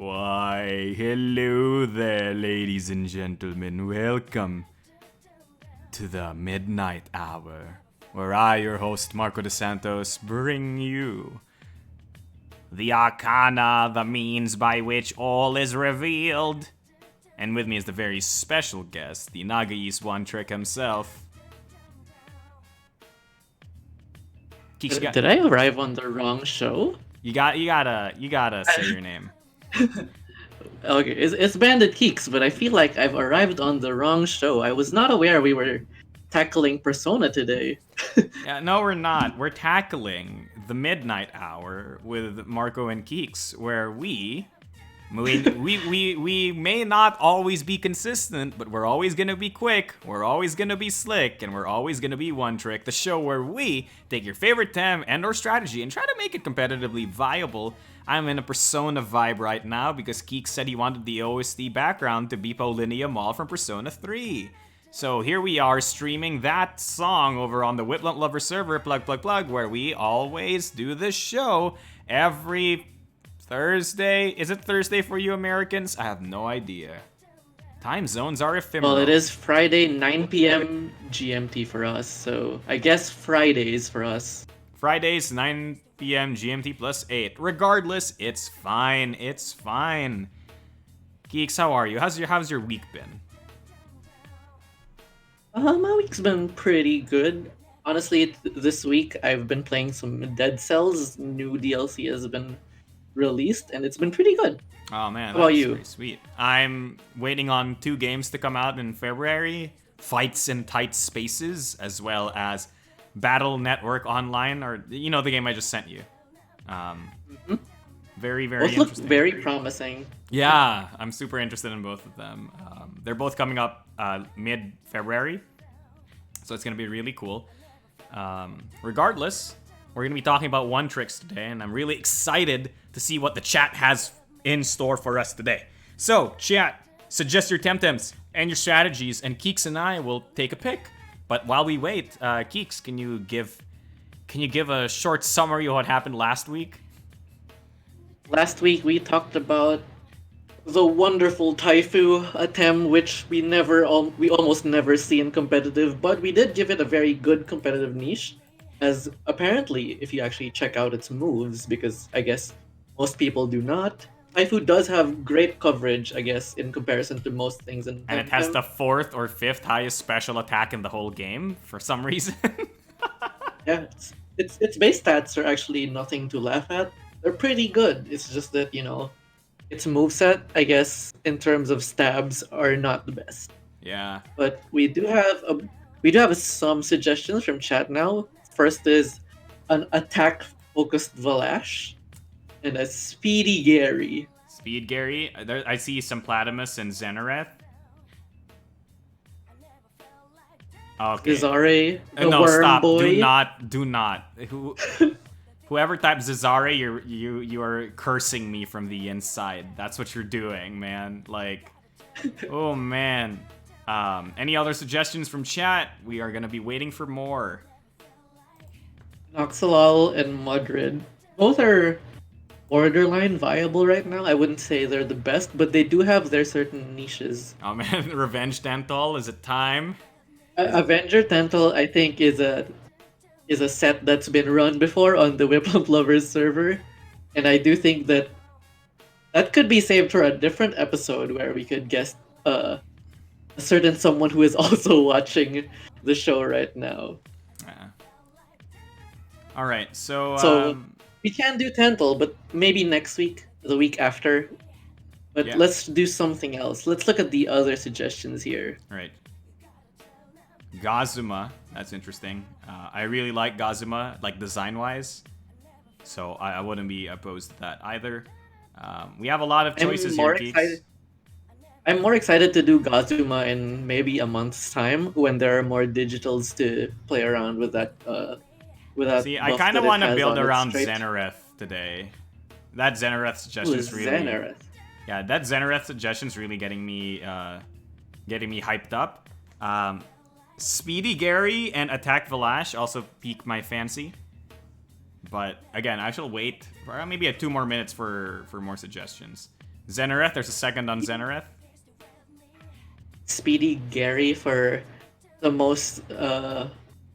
Why, hello there, ladies and gentlemen. Welcome to the Midnight Hour, where I, your host, Marco DeSantos, bring you the arcana, the means by which all is revealed. And with me is the very special guest, the Nagay's 1Trick himself. Did I arrive on the wrong show? You gotta say your name. Okay, it's BanditKeeks, but I feel like I've arrived on the wrong show. I was not aware we were tackling Persona today. Yeah, no, we're not. We're tackling the Midnight Hour with Marco and Keeks, where we may not always be consistent, but we're always gonna be quick, we're always gonna be slick, and we're always gonna be 1Trick, the show where we take your favorite tem and or strategy and try to make it competitively viable. I'm in a Persona vibe right now because Keeks said he wanted the OST background to be Paulinia Mall from Persona 3. So here we are streaming that song over on the Wiplump Lovers server, plug, where we always do this show every Thursday. Is it Thursday for you Americans? I have no idea. Time zones are ephemeral. Well, it is Friday 9 p.m. GMT for us, so I guess Fridays for us. Fridays 9 p.m. GMT plus 8. Regardless, it's fine. It's fine. Geeks, how are you? How's your week been? My week's been pretty good. Honestly, this week I've been playing some Dead Cells. New DLC has been released, and it's been pretty good. Oh man, how about that's you? Pretty sweet. I'm waiting on 2 games to come out in February. Fights in Tight Spaces, as well as Battle Network Online, or the game I just sent you. Very, very Both look interesting. very promising. Yeah, I'm super interested in both of them. They're both coming up mid-February, so it's going to be really cool. Regardless, we're going to be talking about 1Tricks today, and I'm really excited to see what the chat has in store for us today. So, chat, suggest your temtems and your strategies, and Keeks and I will take a pick. But while we wait, Keeks, can you give a short summary of what happened last week? Last week we talked about the wonderful Taifu attempt, which we almost never see in competitive, but we did give it a very good competitive niche, as apparently, if you actually check out its moves, because I guess most people do not, Taifu does have great coverage, I guess, in comparison to most things in And it has the 4th or 5th highest special attack in the whole game, for some reason. Yeah, its base stats are actually nothing to laugh at. They're pretty good. It's just that, its moveset, I guess, in terms of stabs, are not the best. Yeah. But we do have some suggestions from chat now. First is an attack-focused Valash and a speedy Gary. Speed Gary. I see some Platimus and Zenoreth. Okay. Zare, the No, worm stop. boy. Do not. Whoever types Zare, you are cursing me from the inside. That's what you're doing, man. Like, oh man. Any other suggestions from chat? We are gonna be waiting for more. Noxalal and Madrid. Both are borderline viable right now. I wouldn't say they're the best, but they do have their certain niches. Oh man, Revenge Dental, is it time? Avenger Tental, I think, is a set that's been run before on the Wiplump Lovers server, and I do think that could be saved for a different episode where we could guest a certain someone who is also watching the show right now. Yeah. All right, so we can do Tental, but maybe next week, the week after. But yeah. Let's do something else. Let's look at the other suggestions here. All right. Gazuma, that's interesting. I really like Gazuma, like design-wise, so I wouldn't be opposed to that either. We have a lot of choices here, Keeks. I'm more excited to do Gazuma in maybe a month's time when there are more digitals to play around with that. See, I kind of want to build around Zenoreth today. That Zenoreth suggestion's really. Zenoreth? Yeah, that Zenoreth suggestion's really getting me hyped up. Speedy Gary and Attack Valash also pique my fancy. But again, I shall wait for maybe 2 more minutes for more suggestions. Zenoreth, there's a second on Zenoreth. Speedy Gary for the most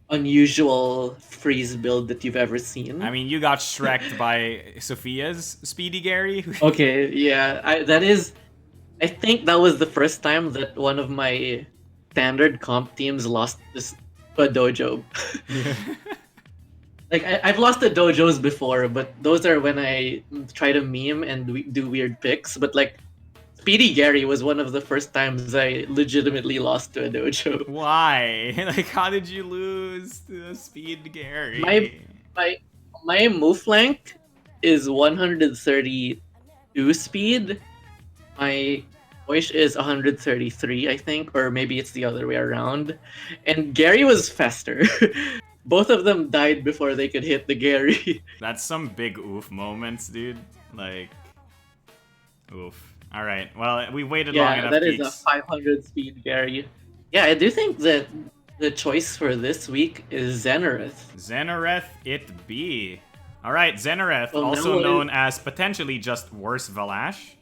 unusual freeze build that you've ever seen. I mean, you got Shrek'd by Sophia's Speedy Gary. Okay, yeah, I think that was the first time that one of my standard comp teams lost this to a dojo. Like I've lost to dojos before, but those are when I try to meme and do weird picks. But like Speedy Gary was one of the first times I legitimately lost to a dojo. Why? Like, how did you lose to Speed Gary? My move flank is 132 speed. My Oish is 133, I think, or maybe it's the other way around. And Gary was faster. Both of them died before they could hit the Gary. That's some big oof moments, dude. Like, oof. All right. Well, we waited long Yeah, enough. that is a Geeks. 500 speed Gary. Yeah, I do think that the choice for this week is Zenoreth. Zenoreth it be. All right, Zenoreth, Well, also now known as potentially just worse Valash.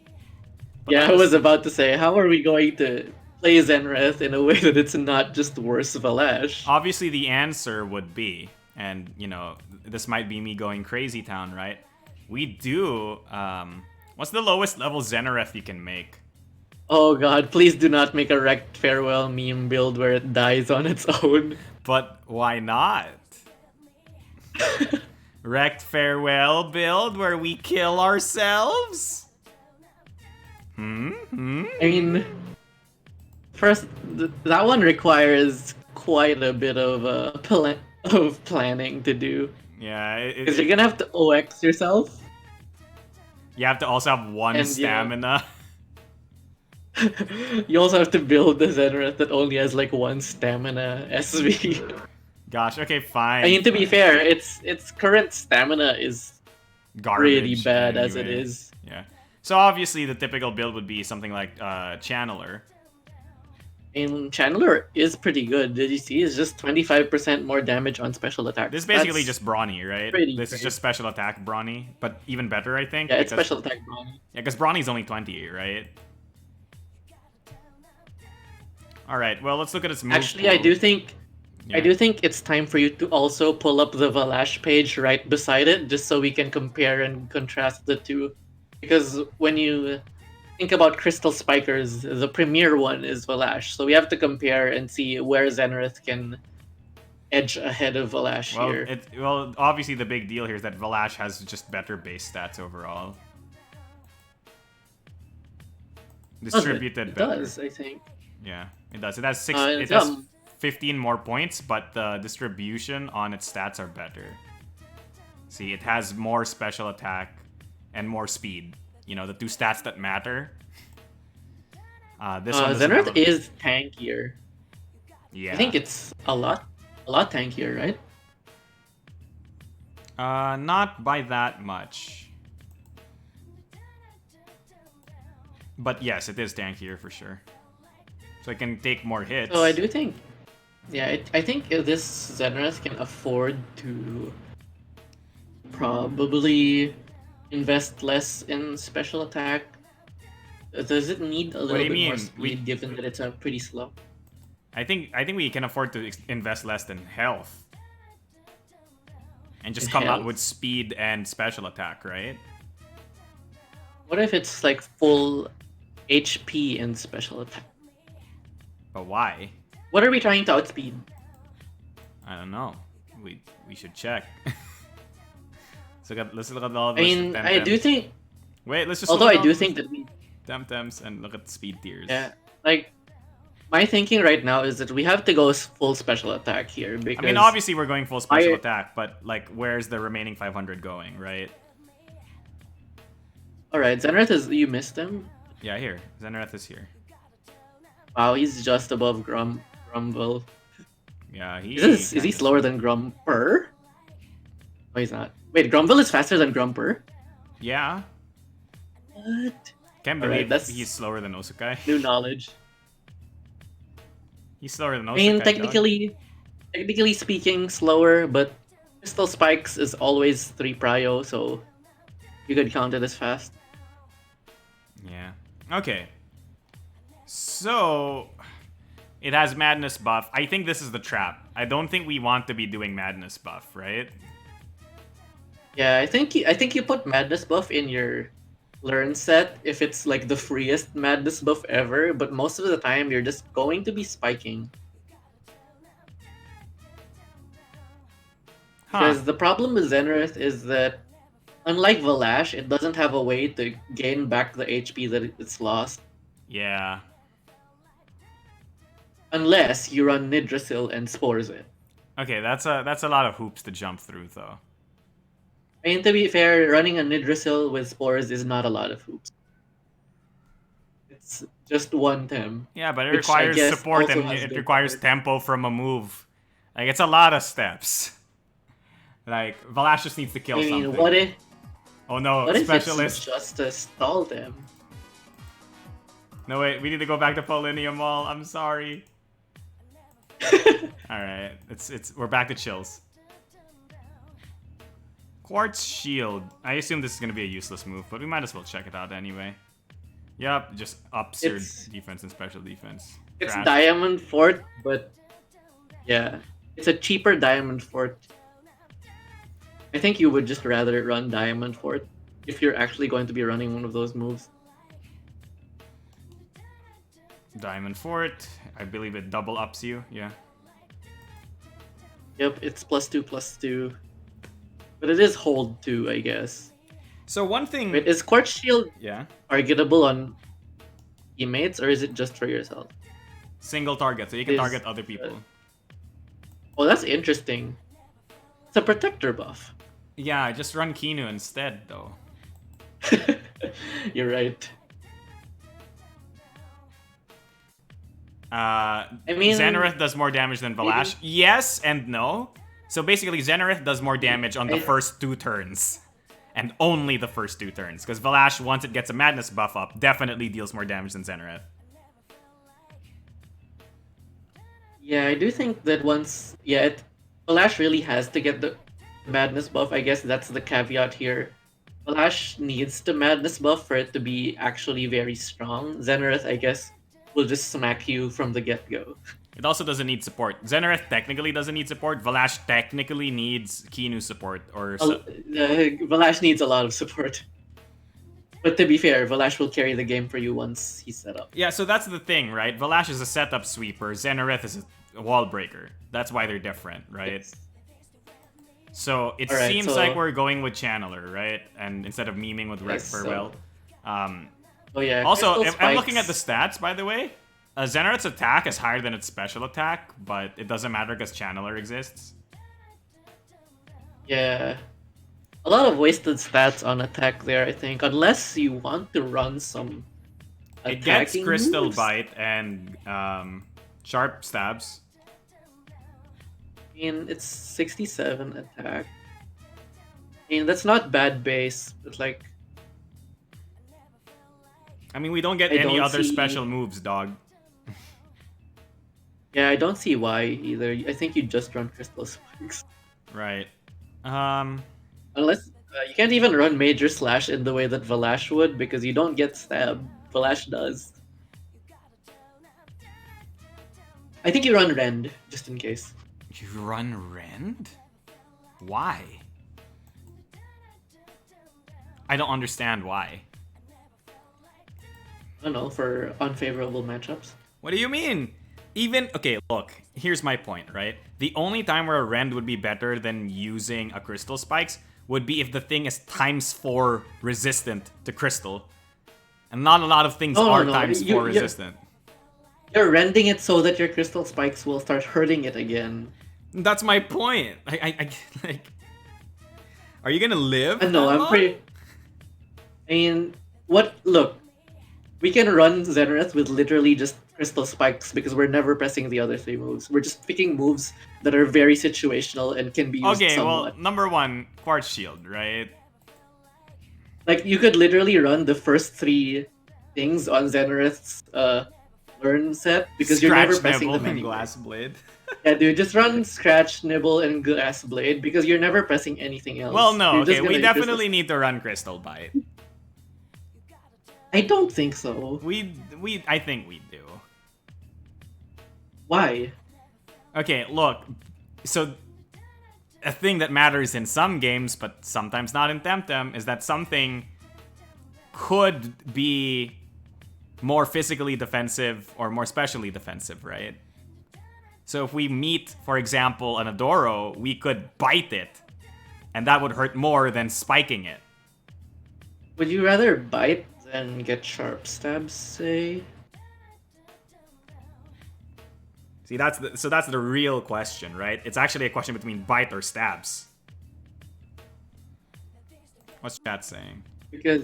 But Yeah, that I is- was about to say, how are we going to play Zenoreth in a way that it's not just worse Valash? Obviously, the answer would be, and you know, this might be me going crazy town, right? We do. What's the lowest level Zenoreth you can make? Oh god, please do not make a wrecked farewell meme build where it dies on its own. But why not? Wrecked farewell build where we kill ourselves? I mean, first, that one requires quite a bit of of planning to do. Yeah, Because you're gonna have to OX yourself. you have to also have one And, you know- stamina. You also have to build the Zenoreth that only has like one stamina SV. Gosh, okay, fine. I mean, to be fair, its current stamina is Garbage pretty bad as it anyway. is. Yeah. So obviously the typical build would be something like Channeler. And Chandler is pretty good. Did you see? It's just 25% more damage on special attack. This is basically That's- just Brawny, right? pretty This is great. just special attack Brawny, but even better, I think. Yeah, it's because- special attack Brawny. Yeah, because Brawny's only 20, right? Alright, well, let's look at its move Actually, I pool. do think Yeah. I do think it's time for you to also pull up the Valash page right beside it, just so we can compare and contrast the two. Because when you think about Crystal Spikers, the premier one is Valash, so we have to compare and see where Zenoreth can edge ahead of Valash Well, here. well, obviously the big deal here is that Valash has just better base stats overall. Distributed It better. does, I think. Yeah, it does. It has six. It's, It has 15 more points, but the distribution on its stats are better. See, it has more special attack and more speed. You know, the two stats that matter. This one doesn't have Zenoreth a- is tankier. Yeah. I think it's a lot tankier, right? Not by that much. But yes, it is tankier for sure. So it can take more hits. So I do think, yeah, I think this Zenoreth can afford to probably invest less in special attack. Does it need a little do you bit more mean? speed, given that it's a pretty slow? I think we can afford to invest less than health. And just In come out health? with speed and special attack, right? What if it's like full HP and special attack? But why? What are we trying to outspeed? I don't know. We should check. Let's look at all of I mean, I do think, Wait, let's just although look I at do all think that we, Temtems and look at speed tiers. yeah, like, my thinking right now is that we have to go full special attack here, because I mean, obviously we're going full special I- attack, but like, where's the remaining 500 going, right? Alright, Zenoreth is, you missed him? Yeah, here. Zenoreth is here. Wow, he's just above Grumble. Yeah, Is he slower than Grumper? No, he's not. Wait, Grumble is faster than Grumper? Yeah. What? Can't Alright, believe that's- he's slower than Osukai. New knowledge. He's slower than Osukai. I mean, dog. technically speaking, slower, but Crystal Spikes is always 3 prio, so you could count it as fast. Yeah. Okay. So it has madness buff. I think this is the trap. I don't think we want to be doing madness buff, right? Yeah, I think you put madness buff in your learn set if it's like the freest madness buff ever, but most of the time you're just going to be spiking. Huh. Because the problem with Zenoreth is that unlike Valash, it doesn't have a way to gain back the HP that it's lost. Yeah. Unless you run Nidrasil and Spores it. Okay, that's a lot of hoops to jump through, though. I mean, to be fair, running a Nidrasil with Spores is not a lot of hoops. It's just one tem. Yeah, but it which I requires guess support also and has it good requires coverage. tempo from a move. Like, it's a lot of steps. Like, Valash just needs to kill I mean, something. what if Oh no, it's specialist. just a stall them? No, wait, we need to go back to Polinium Mall. I'm sorry. Alright, we're back to chills. Quartz Shield. I assume this is going to be a useless move, but we might as well check it out anyway. Yep, just ups your defense and special defense. It's Trash. Diamond Fort, but yeah, it's a cheaper Diamond Fort. I think you would just rather run Diamond Fort if you're actually going to be running one of those moves. Diamond Fort. I believe it double ups you. Yeah. Yep, it's +2/+2. But it is hold 2, I guess. So one thing... Wait, is Quartz Shield Yeah. targetable on teammates, or is it just for yourself? Single target, so you can target other people. Oh, that's interesting. It's a protector buff. Yeah, just run Kinu instead, though. You're right. I mean, Zenoreth does more damage than Valash. Yes and no. So basically, Zenoreth does more damage on the first 2 turns. And only the first 2 turns. Because Valash, once it gets a madness buff up, definitely deals more damage than Zenoreth. Yeah, I do think that once... Yeah, Valash really has to get the madness buff. I guess that's the caveat here. Valash needs the madness buff for it to be actually very strong. Zenoreth, I guess, will just smack you from the get-go. It also doesn't need support. Zenoreth technically doesn't need support. Valash technically needs Kinu support. Valash needs a lot of support. But to be fair, Valash will carry the game for you once he's set up. Yeah, so that's the thing, right? Valash is a setup sweeper. Zenoreth is a wall breaker. That's why they're different, right? Yes. So it seems like we're going with Channeler, right? And instead of memeing with Red Farewell. Oh yeah. Also, if I'm looking at the stats, by the way, Zenoreth's attack is higher than its special attack, but it doesn't matter because Channeler exists. Yeah. A lot of wasted stats on attack there, I think, unless you want to run some It gets attacking Crystal moves. Bite and Sharp Stabs. I mean, it's 67 attack. I mean, that's not bad base, but like... I mean, we don't get I any don't other see- special moves, dog. Yeah, I don't see why either. I think you just run Crystal Spikes. Right. Unless... you can't even run Major Slash in the way that Valash would, because you don't get stabbed. Valash does. I think you run Rend, just in case. You run Rend? Why? I don't understand why. I don't know, for unfavorable matchups. What do you mean? Okay, look, here's my point, right? The only time where a Rend would be better than using a Crystal Spikes would be if the thing is ×4 resistant to Crystal. And not a lot of things are ×4 resistant. You're rending it so that your Crystal Spikes will start hurting it again. That's my point. Like, are you gonna live? No, I'm pretty... I mean, look, we can run Zenoreth with literally just Crystal Spikes because we're never pressing the other 3 moves. We're just picking moves that are very situational and can be used somewhat. Well, number 1, Quartz Shield, right? Like, you could literally run the first 3 things on Zenoreth's learn set because you're never pressing them anyway. Glass Blade. Yeah, dude, just run Scratch, Nibble, and Glass Blade because you're never pressing anything else. Well, no, You're just okay, we gonna definitely need to run Crystal Bite. I don't think so. I think we do. Why? Okay, look. So a thing that matters in some games, but sometimes not in Temtem, is that something could be more physically defensive or more specially defensive, right? So if we meet, for example, an Adoro, we could bite it, and that would hurt more than spiking it. Would you rather bite than get sharp stabs, say? See, that's the real question, right? It's actually a question between bite or stabs. What's chat saying? Because,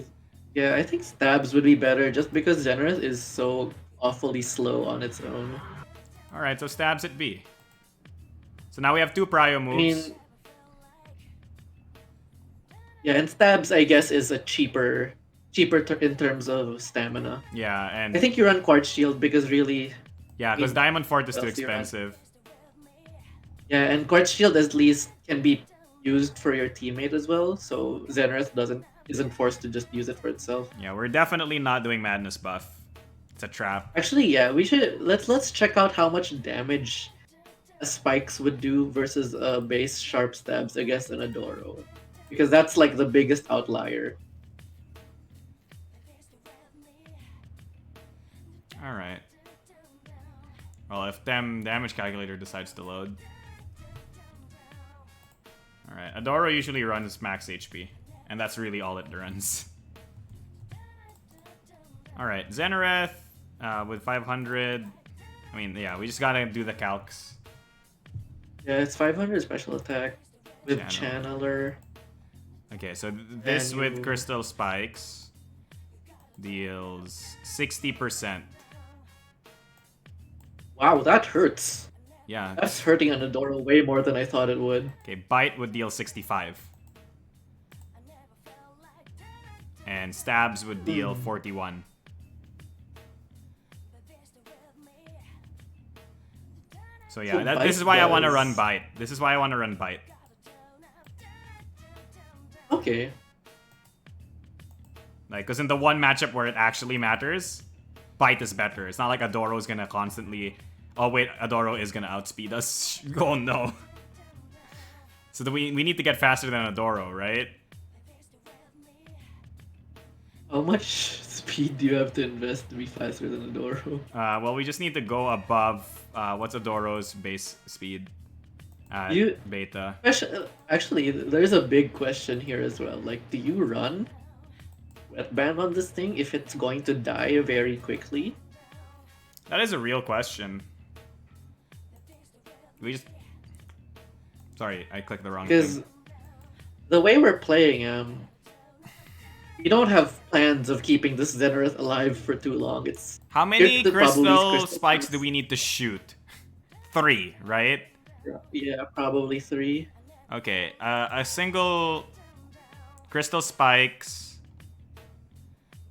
yeah, I think stabs would be better just because Zenoreth is so awfully slow on its own. Alright, so stabs it be. So now we have 2 prio moves. I mean, yeah, and stabs, I guess, is a cheaper in terms of stamina. Yeah, and I think you run Quartz Shield because really... yeah, because Diamond Fort is too else you run? expensive. Yeah, and Quartz Shield at least can be used for your teammate as well, so Zenoreth isn't forced to just use it for itself. Yeah, we're definitely not doing Madness buff. It's a trap. Actually, yeah, we should let's check out how much damage a spikes would do versus a base sharp stabs against an Adoro, because that's like the biggest outlier. All right. Well, if damage calculator decides to load. All right, Adoro usually runs max HP, and that's really all it runs. All right, Zenoreth with 500. I mean, yeah, we just gotta do the calcs. Yeah, it's 500 special attack with Channeler. Okay, so this And with you- Crystal Spikes deals 60%. Wow, that hurts. Yeah. That's hurting an Adoro way more than I thought it would. Okay, Bite would deal 65. And Stabs would deal 41. So yeah, So this is Bite why I want to does- run Bite. This is why I want to run Bite. Okay. Like, because in the one matchup where it actually matters, Bite is better. It's not like Adoro is gonna constantly... Oh wait, Adoro is gonna outspeed us. Oh no. So we need to get faster than Adoro, right? How much speed do you have to invest to be faster than Adoro? Well, we just need to go above what's Adoro's base speed at You- beta. Actually, there's a big question here as well. Like, do you run Wetband on this thing if it's going to die very quickly? That is a real question. We just... Sorry, I clicked the wrong Because thing. the way we're playing, we don't have plans of keeping this Zenoreth alive for too long. It's How many probably crystal spikes spikes. do we need to shoot? 3, right? Yeah, probably 3. Okay, a single crystal spikes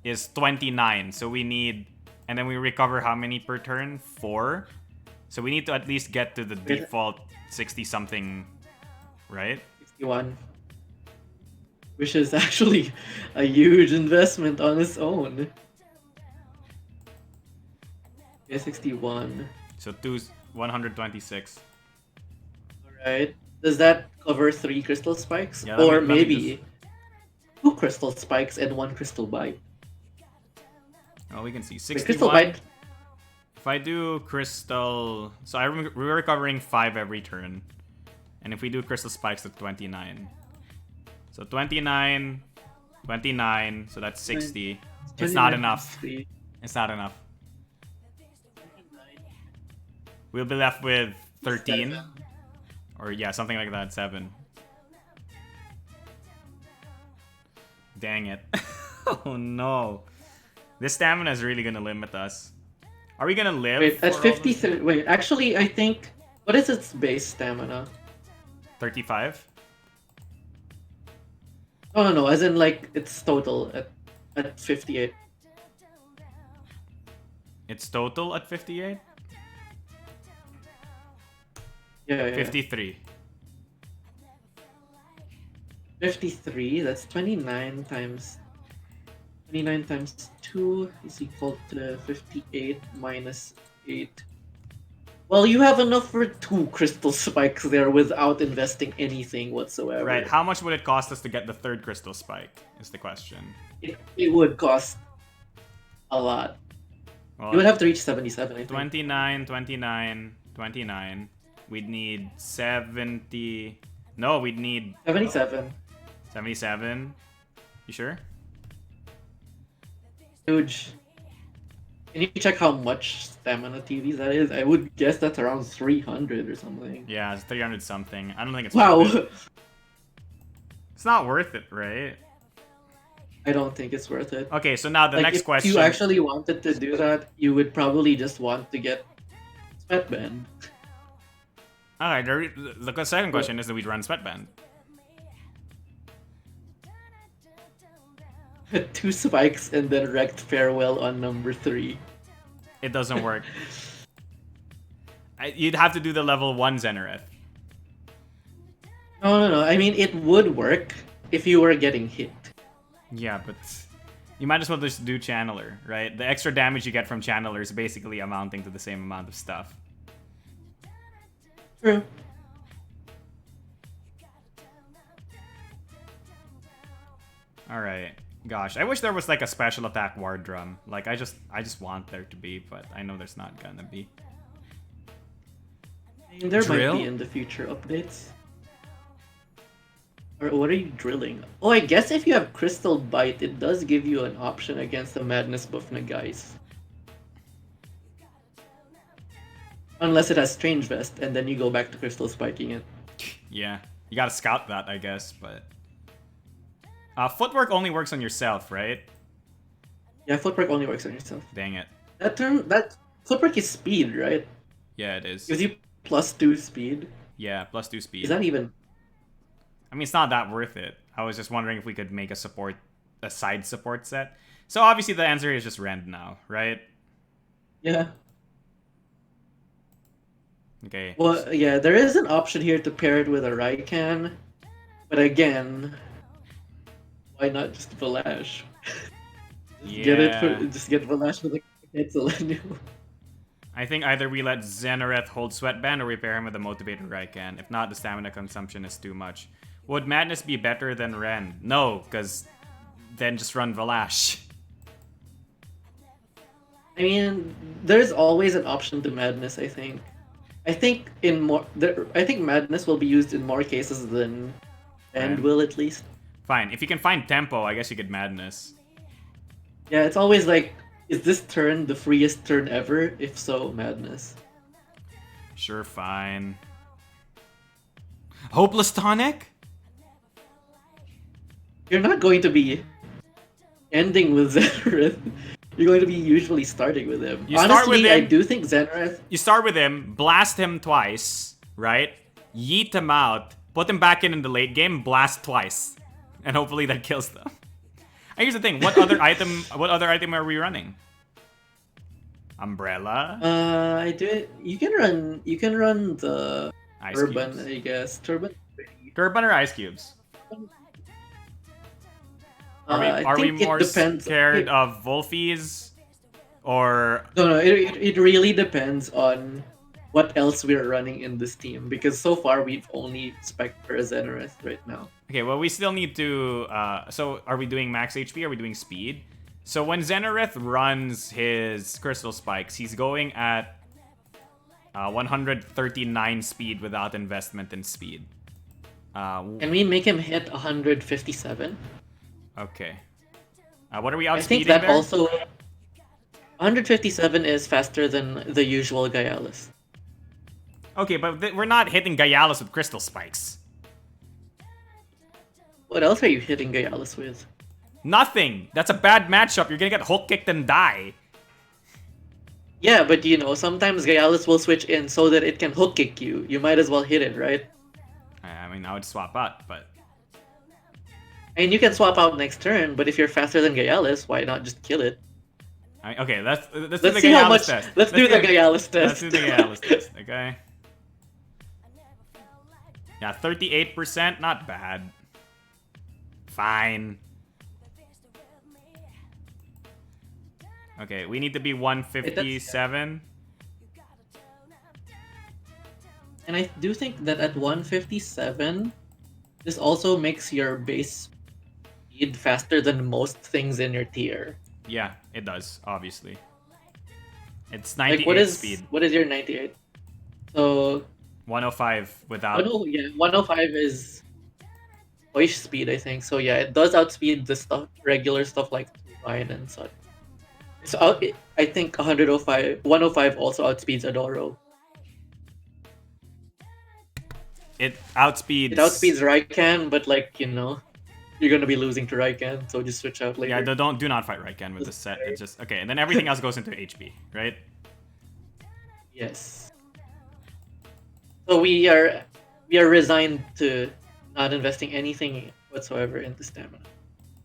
is 29, so we need... And then we recover how many per turn? 4? So we need to at least get to the default 60-something, right? 61. Which is actually a huge investment on its own. Yeah, 61. So 126. Alright. Does that cover 3 crystal spikes? Yeah, let or me maybe 2 crystal spikes and 1 crystal bite? Oh, we can see. The crystal 61. bite. If I do crystal... So we're recovering 5 every turn. And if we do crystal spikes, that's 29. So 29, 29, so that's 60. It's not enough. It's not enough. We'll be left with 13. Or yeah, something like that, 7. Dang it. Oh no. This stamina is really gonna limit us. Are we gonna live? Wait, at for all this? 53. Wait, actually, I think. What is its base stamina? 35? No. As in, like, its total at 58. It's total at 58? Yeah. 53. 53. That's 29 times 29 times 2 is equal to 58 minus 8. Well, you have enough for 2 crystal spikes there without investing anything whatsoever. Right, how much would it cost us to get the third crystal spike, is the question. It would cost a lot. Well, You would have to reach 77, I think. 29, 29, 29. We'd need 70... No, we'd need... 77. 77? You sure? Huge. Can you check how much stamina TVs that is? I would guess that's around 300 or something. Yeah, it's 300 something. I don't think it's Wow. worth it. It's not worth it, right? I don't think it's worth it. Okay, so now the next question. If you actually wanted to do that, you would probably just want to get Sweatband. Alright, the second question is that we'd run Sweatband. 2 spikes and then wrecked farewell on number 3. It doesn't work. You'd have to do the level 1 Zenoreth. No. I mean, it would work if you were getting hit. Yeah, but you might as well just do Channeler, right? The extra damage you get from Channeler is basically amounting to the same amount of stuff. True. Alright. Gosh, I wish there was like a special attack war drum. Like I just want there to be, but I know there's not gonna be. I mean, there Drill? might be in the future updates. Or what are you drilling? Oh, I guess if you have Crystal Bite, it does give you an option against the Madness buff guys. Unless it has Strange Vest, and then you go back to Crystal Spiking it. Yeah, you gotta scout that, I guess, but... footwork only works on yourself, right? Yeah, Footwork only works on yourself. Dang it. That Footwork is speed, right? Yeah, it is. Gives you +2 speed. Yeah, +2 speed. Is that even... I mean, it's not that worth it. I was just wondering if we could make a side support set. So obviously the answer is just Rend now, right? Yeah. Okay. Well, yeah, there is an option here to pair it with a Raikan. But again, why not just Valash? Yeah. Just get Valash with a Quetzalcoatl. I think either we let Zenoreth hold Sweatband or we pair him with a Motivated Raikan. If not, the stamina consumption is too much. Would Madness be better than Ren? No, because then just run Valash. I mean, there's always an option to Madness, I think. I think Madness will be used in more cases than End will, at least. Fine. If you can find Tempo, I guess you could Madness. Yeah, it's always like, is this turn the freest turn ever? If so, Madness. Sure, fine. Hopeless Tonic? You're not going to be ending with Zenoreth. You're going to be usually starting with him. Honestly, I do think Zenoreth... You start with him, blast him twice, right? Yeet him out, put him back in the late game, blast twice. And hopefully that kills them. And here's the thing, what other item are we running? Umbrella? You can run the Ice Turban, cubes. I guess. Turban? Turban or Ice Cubes? Are we more scared of Wolfies? Or... No, it really depends on what else we're running in this team. Because so far, we've only Spectre Zenoreth right now. Okay, well, we still need to... so, are we doing max HP? Are we doing speed? So, when Zenoreth runs his Crystal Spikes, he's going at 139 speed without investment in speed. Can we make him hit 157? Okay. What are we outspeeding I think that there? also... 157 is faster than the usual Gaialis. Okay, but we're not hitting Gaialis with Crystal Spikes. What else are you hitting Gaialis with? Nothing! That's a bad matchup. You're gonna get hook kicked and die. Yeah, but you know, sometimes Gaialis will switch in so that it can hook kick you. You might as well hit it, right? I mean, I would swap out, but... And you can swap out next turn, but if you're faster than Gaialis, why not just kill it? Okay, let's do the see how Gaialis much. test. Let's do the Gaialis test. Let's do the Gaialis test, okay? Yeah, 38%, not bad. Fine. Okay, we need to be 157. And I do think that at 157, this also makes your base speed faster than most things in your tier. Yeah, it does, obviously. It's Like 98 speed. what is your 98? So 105 without. 105 is voice speed, I think. So yeah, it does outspeed the regular stuff like Vine and such. So I think 105 also outspeeds Adoro. It outspeeds. It outspeeds Raikan, but like you're gonna be losing to Raikan, so just switch out later. Yeah, do not fight Raikan with the set. It's just okay, and then everything else goes into HP, right? Yes. So we are resigned to not investing anything whatsoever into stamina.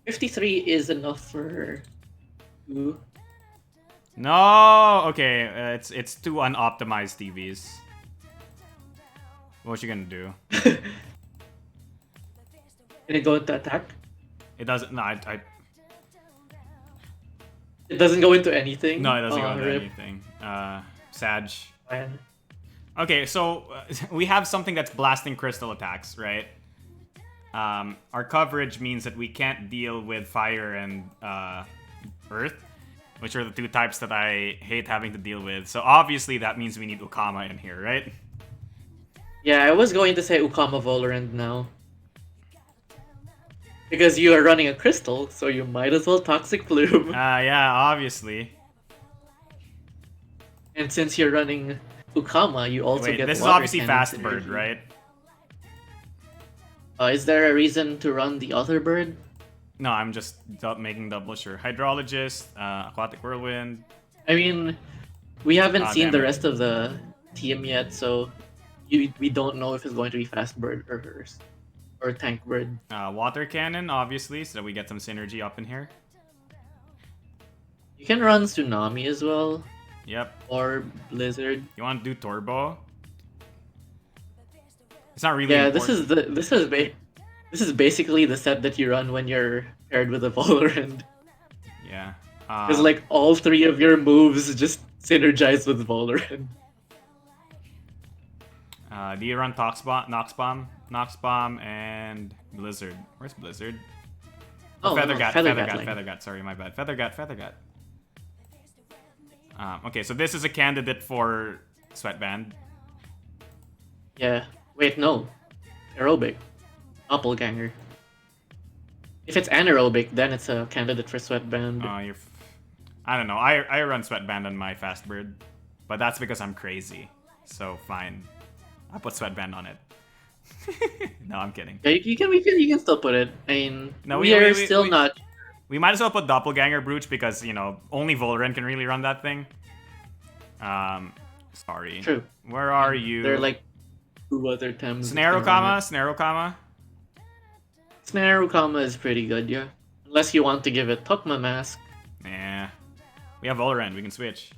53 is enough for two. No, okay, it's two unoptimized TVs. What you gonna do? Can it go into attack? It doesn't. No, I It doesn't go into anything. no, it doesn't go into rip. anything. Sag. Man. Okay, so we have something that's blasting crystal attacks, right? Our coverage means that we can't deal with fire and earth, which are the two types that I hate having to deal with. So obviously that means we need Ukama in here, right? Yeah, I was going to say Ukama Valorant now. Because you are running a crystal, so you might as well Toxic Plume. Yeah, obviously. And since you're running Ukama, you also Wait, get this is Water obviously Cannon Fast synergy. Bird, right? Is there a reason to run the other bird? No, I'm just making double sure. Hydrologist, Aquatic Whirlwind. I mean, we haven't seen damn the it. rest of the team yet, so we don't know if it's going to be Fast Bird or hers. Or Tank Bird. Water Cannon, obviously, so that we get some synergy up in here. You can run Tsunami as well, Yep. or Blizzard. You want to do Turbo? It's not really Yeah, important. this is basically the set that you run when you're paired with a Valorant. Yeah. Because like all three of your moves just synergize with Valorant. Do you run Nox Bomb, and Blizzard? Where's Blizzard? Oh, Feathergat, Feathergat. Feathergat. Sorry, my bad. Feathergat. Okay, so this is a candidate for Sweatband. Yeah. Wait, no. Aerobic. Doppelganger. If it's anaerobic, then it's a candidate for Sweatband. I don't know. I run Sweatband on my Fast Bird, but that's because I'm crazy. So fine, I put Sweatband on it. No, I'm kidding. Yeah, you can still put it. I mean, No, we are still not. We might as well put Doppelganger Brooch because only Volren can really run that thing. Sorry. True. Where are you? They're like two other times. Snarokama. Snarokama is pretty good, yeah. Unless you want to give it Tokma Mask. Yeah. We have Volren. We can switch.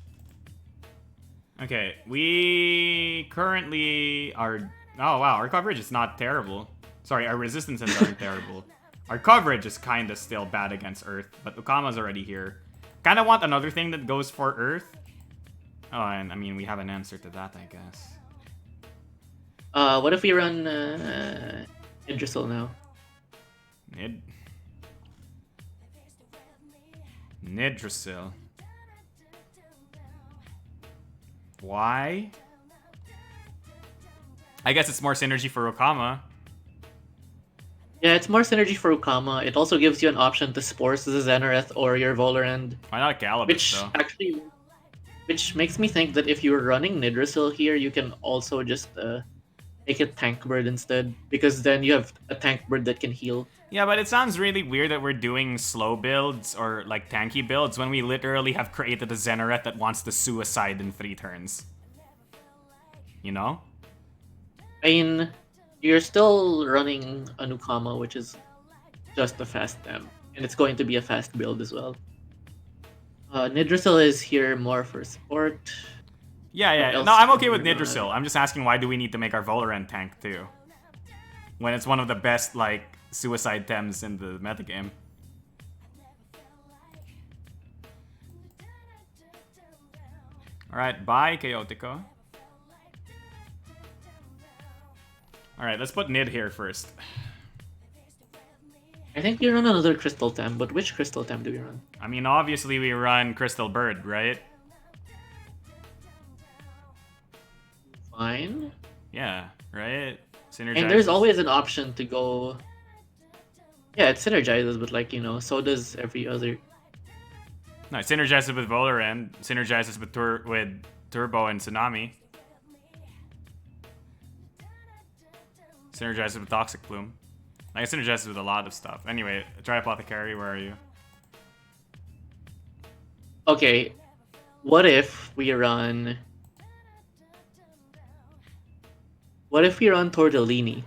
Okay, we currently are. Oh wow, our coverage is not terrible. Sorry, our resistances aren't terrible. Our coverage is kind of still bad against Earth, but Ukama's already here. Kind of want another thing that goes for Earth. Oh, and I mean, we have an answer to that, I guess. What if we run Idrisil now? Nidrasil. Why? I guess it's more synergy for Ukama. Yeah, it's more synergy for Ukama. It also gives you an option to Spores the Zenoreth or your Volorend. Why not Galabus, Which though? actually... Which makes me think that if you're running Nidrasil here, you can also just make it Tank Bird instead. Because then you have a Tank Bird that can heal. Yeah, but it sounds really weird that we're doing slow builds or like tanky builds when we literally have created a Zenoreth that wants to suicide in 3 turns. You know? I mean, you're still running a Nukama, which is just a fast temp. And it's going to be a fast build as well. Nidrasil is here more for support. Yeah. else No, I'm okay can with we run? Nidrasil. I'm just asking why do we need to make our Volorend tank too? When it's one of the best, like, suicide tems in the metagame. Alright, bye, Chaotico. Alright, let's put Nid here first. I think we run another Crystal Tem, but which Crystal Tem do we run? I mean, obviously we run Crystal Bird, right? Fine. Yeah, right? Synergizes. And there's always an option to go... Yeah, it synergizes, but like, you know, so does every other... No, it synergizes with Volorend, synergizes with Turbo and Tsunami. Synergizes with Toxic Plume. Like, it synergizes with a lot of stuff. Anyway, try Apothecary, where are you? Okay, what if we run... What if we run Tortellini?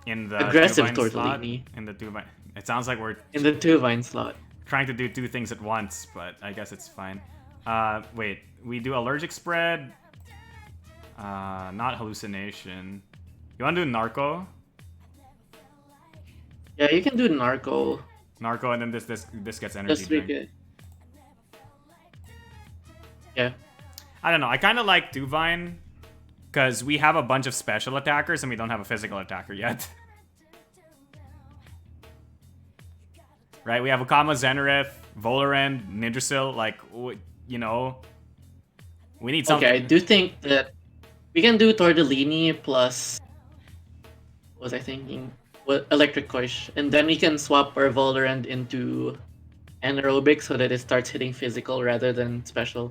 In the Aggressive two-vine slot? Tortellini. In the 2-vine. It sounds like we're In the 2-vine slot. trying to do 2 things at once, but I guess it's fine. Wait, we do Allergic Spread. Not Hallucination. You want to do Narco? Yeah, you can do Narco. Narco, and then this gets energy Just make drink. it. Yeah. I don't know. I kind of like 2-vine because we have a bunch of special attackers and we don't have a physical attacker yet. Right? We have Okama, Zenoreth, Volorend, Nidrasil. Like, you know, we need something. Okay, I do think that we can do Tortellini plus... What was I thinking? What, Electric Koish. And then we can swap our Volorend into Anaerobic so that it starts hitting physical rather than special.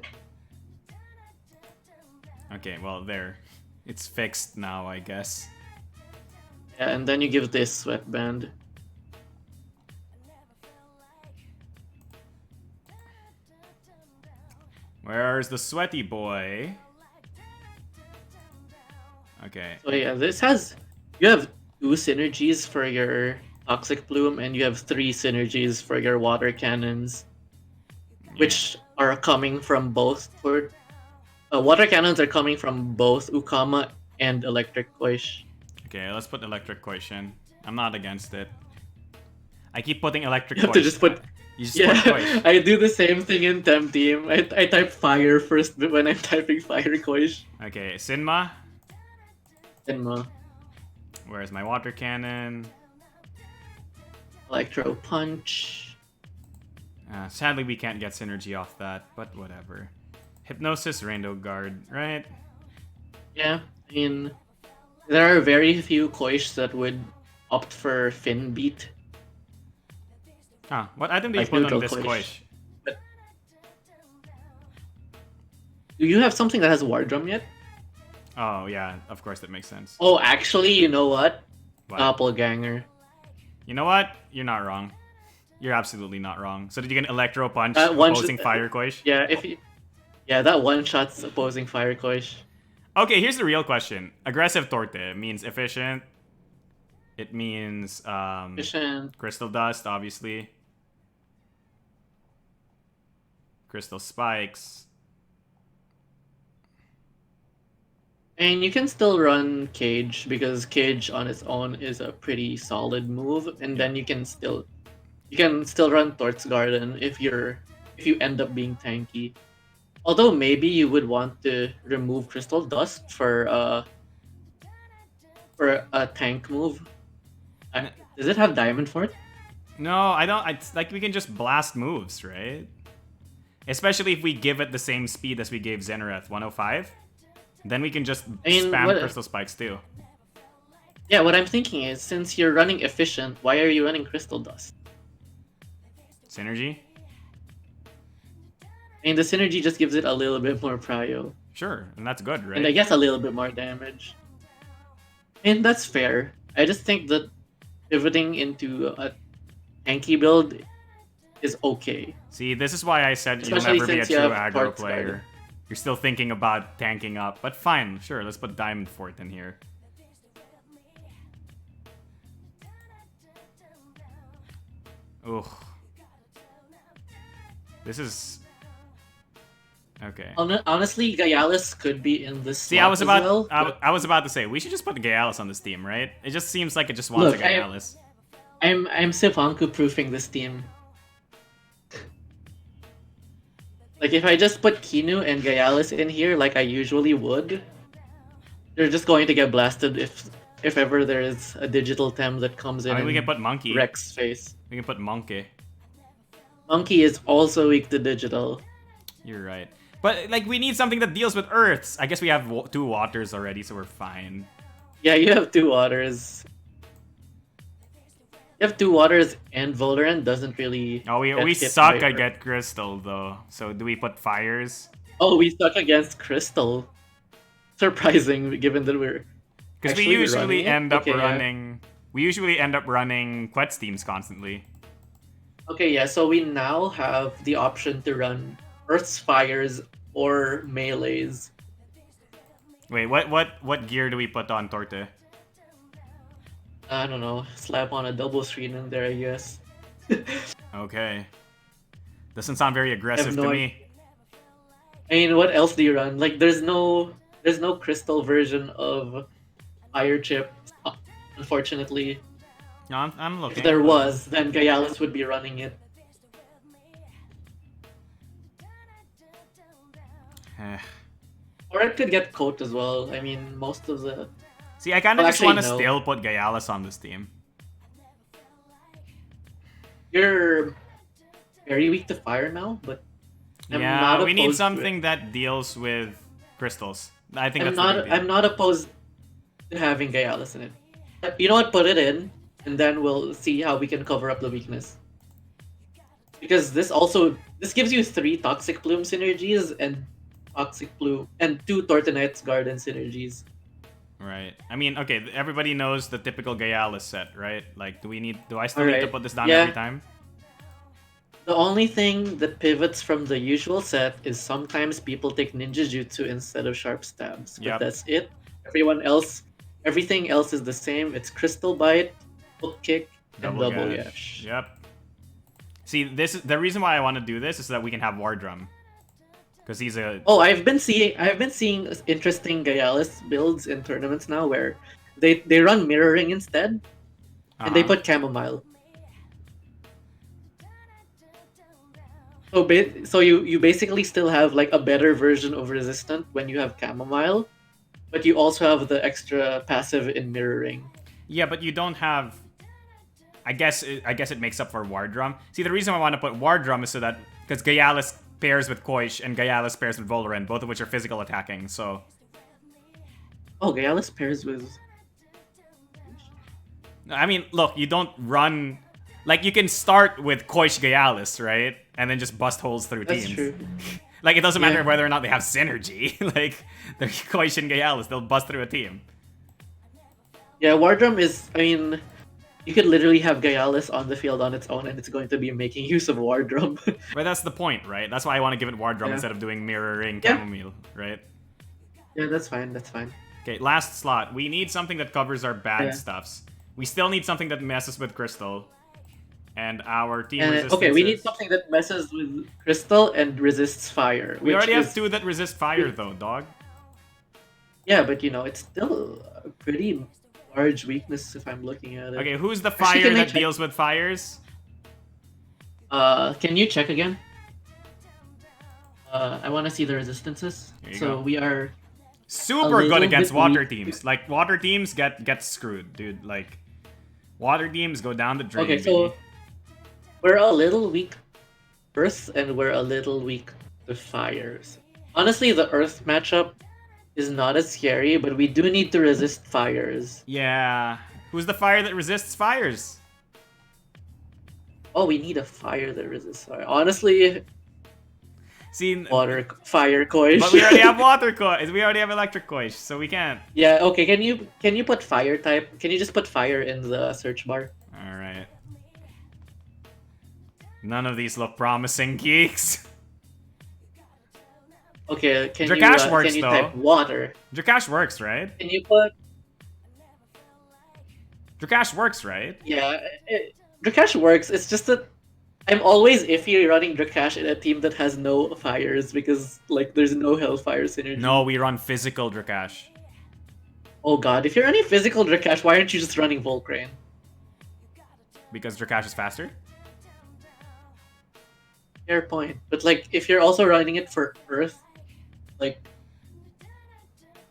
Okay, well, there. It's fixed now, I guess. Yeah, and then you give this Sweatband. Where's the sweaty boy? Okay. So yeah, this has... You have 2 synergies for your Toxic Plume, and you have 3 synergies for your Water Cannons, which are coming from both... Water Cannons are coming from both Ukama and Electric Koish. Okay, let's put Electric Koish in. I'm not against it. I keep putting Electric You have to Koish. just put... You just Yeah, put Koish. I do the same thing in Temp Team. I type Fire first when I'm typing Fire Koish. Okay, Sinma. Enma. Where's my Water Cannon? Electro Punch. Sadly, we can't get synergy off that, but whatever. Hypnosis, Rainbow Guard, right? Yeah, I mean, there are very few Koish that would opt for Fin Beat. Huh, what item do you Like put on neutral this Koish. Koish? Do you have something that has War Drum yet? Oh, yeah, of course that makes sense. Oh, actually, you know what? What? Doppelganger. You know what? You're not wrong. You're absolutely not wrong. So did you get Electro Punch one opposing Fire Koish? Yeah, if you... Yeah, that one shot's opposing Fire Koish. Okay, here's the real question. Aggressive Torte means efficient. It means Efficient. Crystal Dust, obviously. Crystal Spikes. And you can still run Cage because Cage on its own is a pretty solid move, and then you can still run Tort's Garden if you end up being tanky. Although maybe you would want to remove Crystal Dust for a tank move. Does it have Diamond for it? No, I don't. It's like we can just blast moves, right? Especially if we give it the same speed as we gave Zenoreth, 105. Then we can just spam Crystal Spikes too. Yeah, what I'm thinking is, since you're running efficient, why are you running Crystal Dust? Synergy? I mean, the synergy just gives it a little bit more prio. Sure, and that's good, right? And I guess a little bit more damage. And that's fair. I just think that pivoting into a tanky build is okay. See, this is why I said Especially you'll never be a since you true have aggro Tort's player. Garden. You're still thinking about tanking up, but fine, sure, let's put Diamond Fort in here. Ugh. This is... Okay. Honestly, Gaialis could be in this See, slot I was as well. about to say, we should just put Gaialis on this team, right? It just seems like it just wants Look, a Gaialis. I'm Sivanku proofing this team. Like if I just put Kinu and Gaialis in here like I usually would, they're just going to get blasted if ever there is a digital tem that comes in I mean, we can and put Monkey. wrecks face. We can put Monkey. Monkey is also weak to digital. You're right. But, like, we need something that deals with Earths. I guess we have 2 waters already, so we're fine. Yeah, you have 2 waters. You have 2 waters and Voldaren doesn't really. Oh, we suck at Get Crystal, though. So, do we put Fires? Oh, we suck against Crystal. Surprising, given that we're. Because we usually end up running. Yeah. We usually end up running Quetz teams constantly. Okay, yeah, so we now have the option to run Earth's Fires or Melees. Wait, what gear do we put on Torte? I don't know. Slap on a double screen in there, I guess. Okay. Doesn't sound very aggressive to me. I mean, what else do you run? Like, there's no crystal version of Fire Chip, unfortunately. No, I'm looking. If there was, then Gaialis would be running it. Or it could get Coat as well. I mean, most of the... See, I kind of just want to still put Gaialis on this team. You're very weak to fire now, but yeah, we need something that deals with crystals. I think I'm not opposed to having Gaialis in it. You know what? Put it in, and then we'll see how we can cover up the weakness. Because this gives you 3 Toxic Plume synergies and Toxic Plume and 2 Tortonite's Garden synergies. Right. I mean, okay, everybody knows the typical Gaialis set, right? Like, do I still need to put this down every time? The only thing that pivots from the usual set is sometimes people take Ninja Jutsu instead of Sharp Stabs. But that's it. Everything else is the same. It's Crystal Bite, Hook Kick, and Double Gash. Yep. See, the reason why I want to do this is so that we can have War Drum. Because he's a... Oh, I've been seeing interesting Gaialis builds in tournaments now where they run Mirroring instead, and they put Chamomile. So you basically still have like a better version of Resistant when you have Chamomile, but you also have the extra passive in Mirroring. Yeah, but you don't have... I guess it makes up for War Drum. See, the reason I want to put War Drum is so that... Because Gaialis pairs with Koish and Gaialis pairs with Voldaren, both of which are physical attacking, so... Oh, Gaialis pairs with... I mean, look, you don't run... Like, you can start with Koish Gaialis, right? And then just bust holes through teams. That's true. Like, it doesn't matter whether or not they have synergy. Like, they're Koish and Gaialis, they'll bust through a team. Yeah, War Drum is... I mean... You could literally have Gaialis on the field on its own, and it's going to be making use of War Drum. But that's the point, right? That's why I want to give it War Drum instead of doing Mirroring Chamomile, right? Yeah, that's fine, that's fine. Okay, last slot. We need something that covers our bad stuffs. We still need something that messes with Crystal. And our team resistance. Okay, we need something that messes with Crystal and resists fire. We already have 2 that resist fire, though, dog. Yeah, but you know, it's still a pretty large weakness if I'm looking at it. Okay, who's the fire that deals with fires? Can you check again? I want to see the resistances. So we are super good against water teams. Like, water teams get screwed, dude. Like, water teams go down the drain. Okay, so we're a little weak to Earth, and we're a little weak to fires. Honestly, the Earth matchup is not as scary, but we do need to resist fires. Yeah. Who's the fire that resists fires? Oh, we need a fire that resists fire. Honestly, fire Koish. But we already have water Koish. We already have electric Koish, so we can't. Yeah, okay, can you put fire type? Can you just put fire in the search bar? Alright. None of these look promising, geeks. Okay, can you type water? Drakash works, right? Can you put... Drakash works, right? Yeah, Drakash works. It's just that I'm always iffy running Drakash in a team that has no fires because, like, there's no Hellfire synergy. No, we run physical Drakash. Oh god, if you're running physical Drakash, why aren't you just running Volcrane? Because Drakash is faster? Fair point. But like, if you're also running it for Earth, like,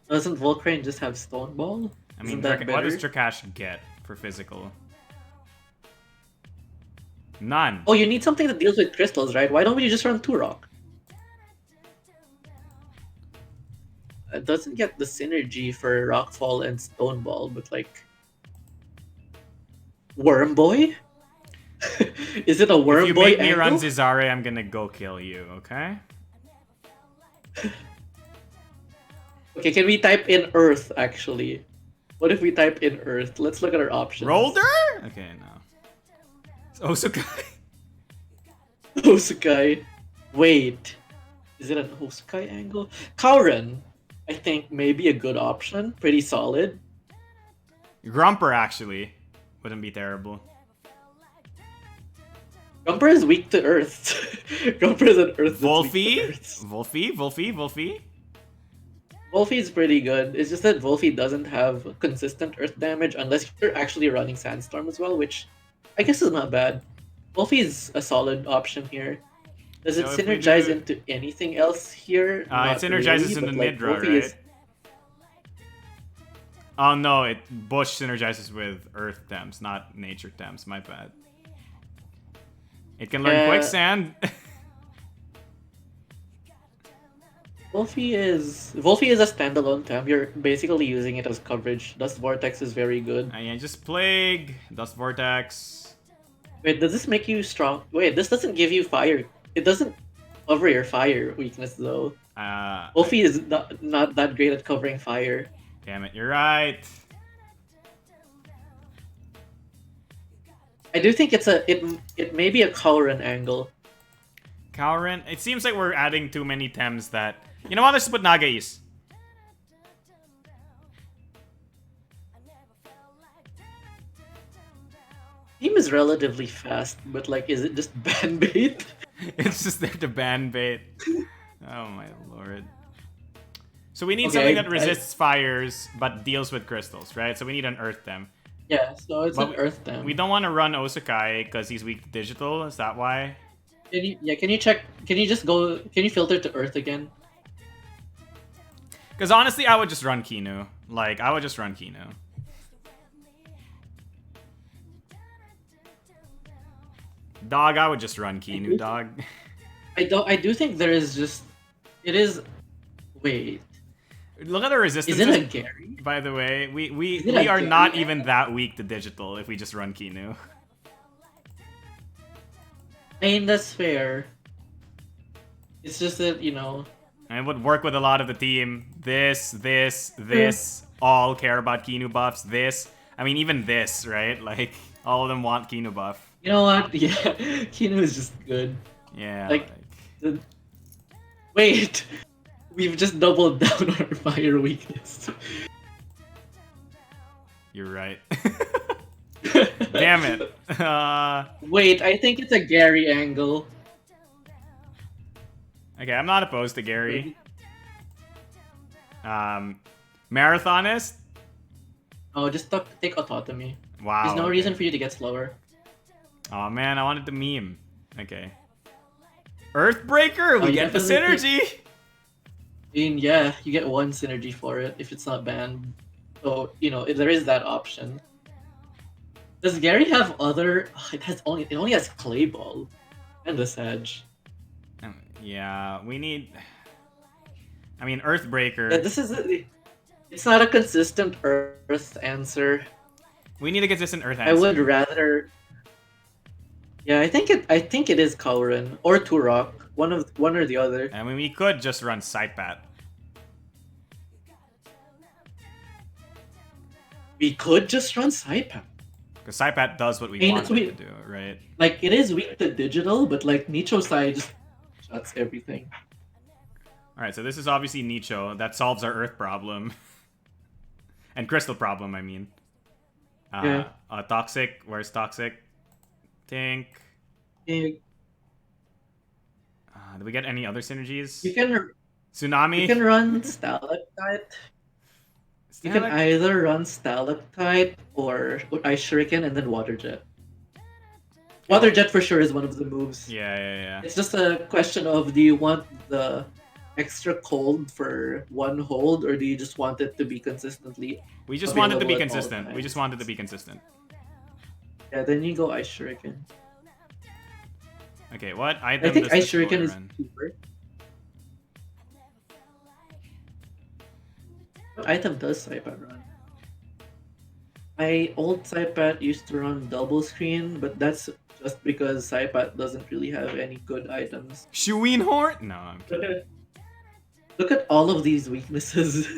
doesn't Volcrane just have Stone Ball? I mean, Isn't that what does better? Trakash get for physical? None. Oh, you need something that deals with crystals, right? Why don't we just run Turok? It doesn't get the synergy for Rockfall and Stone Ball, but like, Worm Boy? Is it a If Worm you Boy make me run angle? Zizare, I'm gonna go kill you, okay? Okay, can we type in Earth, actually? What if we type in Earth? Let's look at our options. Rolder? Okay, no. It's Osukai. Hosukai. Wait. Is it an Hosukai angle? Kauren, I think, may be a good option. Pretty solid. Grumper, actually. Wouldn't be terrible. Grumper is weak to Earth. Grumper is an Earth that's weak to Volphy? Earth. Volphy? Volphy is pretty good. It's just that Volphy doesn't have consistent Earth damage unless you're actually running Sandstorm as well, which I guess is not bad. Volphy is a solid option here. Does it So if we synergize do- into anything else here? It Not synergizes really, in the but, like, Nidra, Volphy right? is- Oh no, Bush synergizes with Earth Temps, not Nature Temps, my bad. It can learn Yeah. Quicksand. Volphy is a standalone temp. You're basically using it as coverage. Dust Vortex is very good. Yeah, just Plague, Dust Vortex. Wait, does this make you strong? Wait, this doesn't give you fire. It doesn't cover your fire weakness though. Volphy is not that great at covering fire. Damn it, you're right. I do think it may be a Kauren angle. Kauren, it seems like we're adding too many Tems that... You know what, let's put Nagais. Team is relatively fast, but like, is it just ban bait? It's just there to ban bait. Oh my lord. So we need Okay, something that resists fires, but deals with crystals, right? So we need an Earth Tem. Yeah, so it's But an Earth Temp. We don't want to run Osukai because he's weak to digital, is that why? Can you check? Can you just go? Can you filter to Earth again? Because honestly, I would just run Kinu. Like, I would just run Kinu. Dog, I would just run Kinu, dog. I do think there is just. It is. Wait. Look at the resistance. Is it a Gary? By the way, we Is it a are Gary not angle? even that weak to digital if we just run Kinu. I mean, that's fair. It's just that, And it would work with a lot of the team. This, all care about Kinu buffs. This, I mean, even this, right? Like, all of them want Kinu buff. You know what? Yeah, Kinu is just good. Yeah. Like, Wait! We've just doubled down our fire weakness. You're right. Damn it. Wait, I think it's a Gary angle. Okay, I'm not opposed to Gary. Marathonist? Oh, just take autonomy. Wow. There's no okay. reason for you to get slower. Oh man, I wanted the meme. Okay. Earthbreaker, we you get the definitely synergy. I mean, yeah, you get one synergy for it if it's not banned. So, there is that option. Does Gary have other... It only has Clay Ball. And the Sag. Yeah, we need... I mean, Earthbreaker. Yeah, it's not a consistent Earth answer. We need a consistent Earth answer. I would rather... Yeah, I think it is Kauren or Turok. One or the other. I mean, we could just run Saipat. We could just run Saipan. Because Saipat does what we mean, want it's it to weird. do, right? Like, it is weak to digital, but like Nicho Sai just shuts everything. Alright, so this is obviously Nicho. That solves our Earth problem. And Crystal problem, I mean. Yeah. Toxic. Where's Toxic? Tink. You Do we get any other synergies? can Tsunami? run Stalactite. You can either run Stalactite or Ice Shuriken and then Water Jet. Water Jet for sure is one of the moves. Yeah. It's just a question of, do you want the extra cold for one hold, or do you just want it to be consistently We just want it to be available at all consistent. We just times? want it to be consistent. Yeah, then you go Ice Shuriken. Okay, what I item think does Ice this boy Shuriken is run? cheaper. What item does Saipan run? My old Saipat used to run double screen, but that's just because Saipat doesn't really have any good items. Shuin Horn? No, I'm Look kidding. at, look at all of these weaknesses.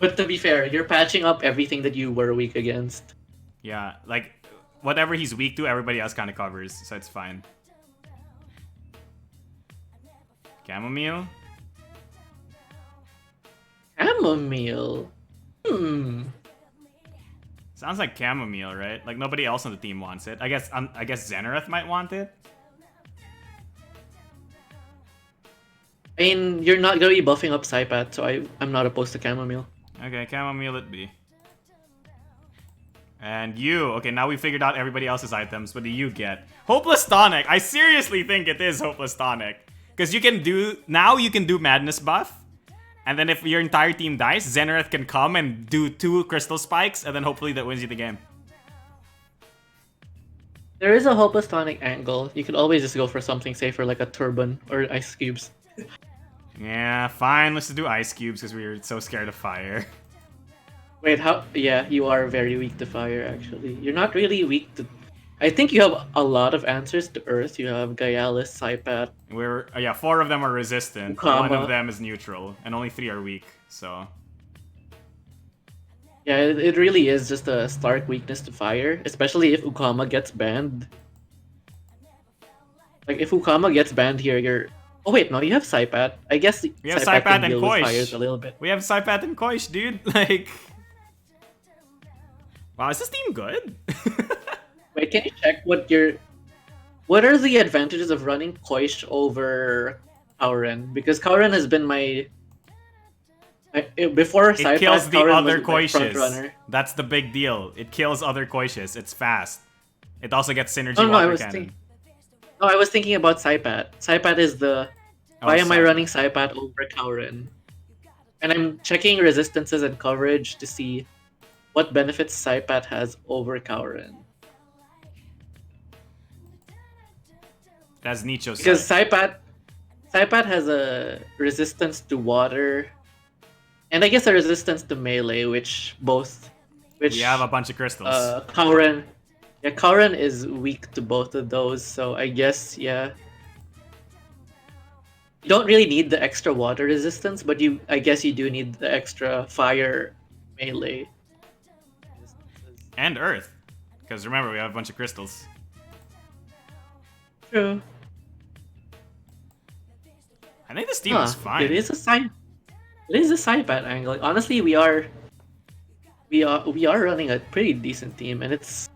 But to be fair, you're patching up everything that you were weak against. Yeah, like, whatever he's weak to, everybody else kind of covers, so it's fine. Chamomile? Chamomile? Sounds like chamomile, right? Like, nobody else on the team wants it. I guess Zenoreth might want it. I mean, you're not gonna be buffing up Saipat, so I'm not opposed to chamomile. Okay, chamomile it be. And you, okay, now we figured out everybody else's items. What do you get? Hopeless Tonic. I seriously think it is Hopeless Tonic. Because you can do Madness buff. And then if your entire team dies, Zenoreth can come and do 2 Crystal Spikes, and then hopefully that wins you the game. There is a Hopeless Tonic angle. You could always just go for something safer like a Turban or Ice Cubes. Yeah, fine, let's just do Ice Cubes because we're so scared of fire. Wait, how? Yeah, you are very weak to fire, actually. You're not really weak to... I think you have a lot of answers to Earth. You have Gaialis, Saipat. Yeah, 4 of them are resistant, Ukama. 1 of them is neutral, and only 3 are weak, so... Yeah, it really is just a stark weakness to fire, especially if Ukama gets banned. Like, if Ukama gets banned here, you're... Oh wait, no, you have Saipat. I guess We have Saipat Saipat can and deal with fires Koish. a little bit. We have Saipat and Koish, dude. Like... Wow, is this team good? Wait, can you check what are the advantages of running Koish over Kauren? Because Kauren has been before Saipat, It kills the Kauren other was my front Koishes. runner. That's the big deal. It kills other Koishes. It's fast. It also gets synergy Oh, no, water cannon. I was thinking about Saipat. Saipat is the... Why am I running Saipat over Kauren? And I'm checking resistances and coverage to see what benefits Saipat has over Kauren. That's Nicho's Because side. Saipat has a resistance to water, and I guess a resistance to melee, which We have a bunch of crystals. Kauren, yeah, Kauren is weak to both of those. So I guess, yeah, you don't really need the extra water resistance, but I guess you do need the extra fire melee. And Earth. Because remember, we have a bunch of crystals. True. I think this team is fine. It is a Saipat angle. Honestly, we are running a pretty decent team, and it's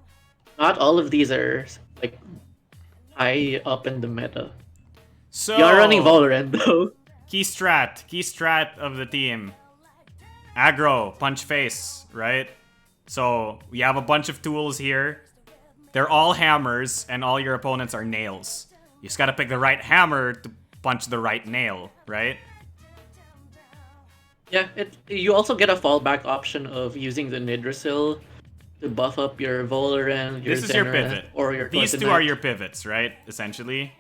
not all of these are like high up in the meta. So, We are running Valorant though. Key strat of the team. Aggro, punch face, right? So, we have a bunch of tools here. They're all hammers, and all your opponents are nails. You just gotta pick the right hammer to punch the right nail, right? Yeah, you also get a fallback option of using the Nidrasil to buff up your Valorant, your This is your Zenoreth, pivot. or your These two Tortenite. are your pivots, right? Essentially.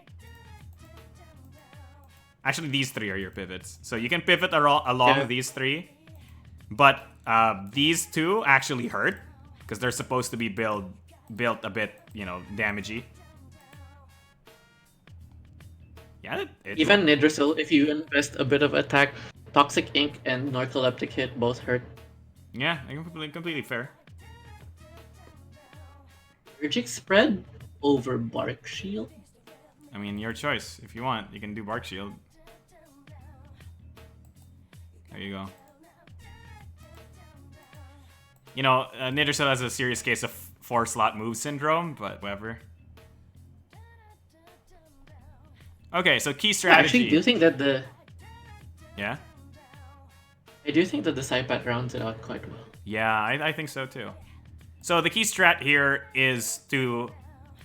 Actually, these 3 are your pivots. So you can pivot along these 3. But these 2 actually hurt. Because they're supposed to be built a bit, damagey. Yeah, Even Nidrasil, if you invest a bit of attack, Toxic Ink and Narcoleptic Hit both hurt. Yeah, completely fair. Allergic Spread over Bark Shield? I mean, your choice. If you want, you can do Bark Shield. There you go. Nidrasil has a serious case of 4-slot move syndrome, but whatever. Okay, so key strategy. I actually do think that Yeah? I do think that the Saipat rounds it out quite well. Yeah, I think so too. So the key strat here is to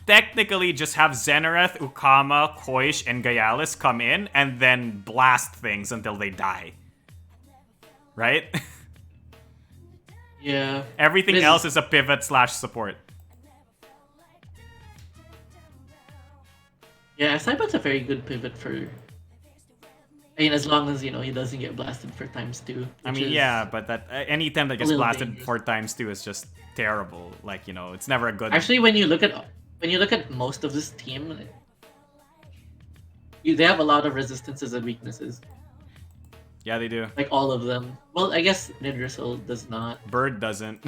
technically just have Zenoreth, Ukama, Koish, and Gayalis come in and then blast things until they die. Right? Yeah. Everything else is a pivot / support. Yeah, Saibot's a very good pivot for. I mean, as long as he doesn't get blasted for ×2. I mean, yeah, but that any time that gets blasted dangerous. For ×2 is just terrible. Like, it's never a good. Actually, when you look at most of this team, they have a lot of resistances and weaknesses. Yeah, they do. Like all of them. Well, I guess Nidrisol does not. Bird doesn't,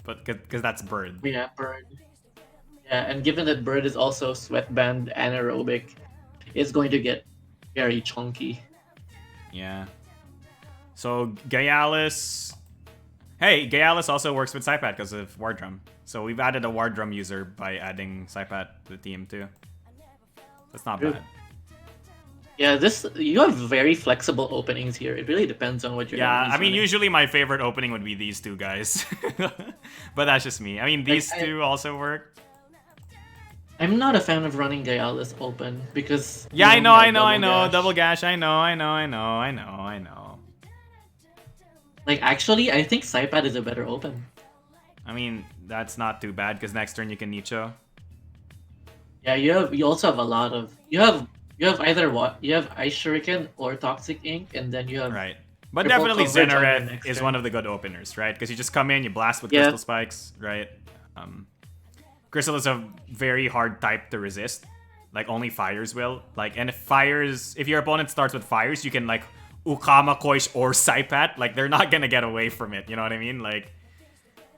but because that's Bird. Yeah, Bird. Yeah, and given that Bird is also sweatband anaerobic, it's going to get very chunky. Yeah. So Gayalis. Hey, Gayalis also works with Saipat because of War Drum. So we've added a War Drum user by adding Saipat to the team too. That's not bad. Yeah, you have very flexible openings here. It really depends on what you're. Yeah, I mean, usually my favorite opening would be these two guys, but that's just me. I mean, these two also work. I'm not a fan of running Gayalis open because. Yeah, I know. Double gash. I know. Like, actually, I think Saipat is a better open. I mean, that's not too bad because next turn you can Nicho. Yeah, you also have a lot of you have either you have Ice Shuriken or Toxic Ink, and then you have right. But definitely Zenoreth is one of the good openers, right? Because you just come in, you blast with Crystal Spikes, right? Crystal is a very hard type to resist. Like, only fires will. Like, and if your opponent starts with fires, you can, like, Ukama, Koish, or Saipat. Like, they're not gonna get away from it, you know what I mean? Like,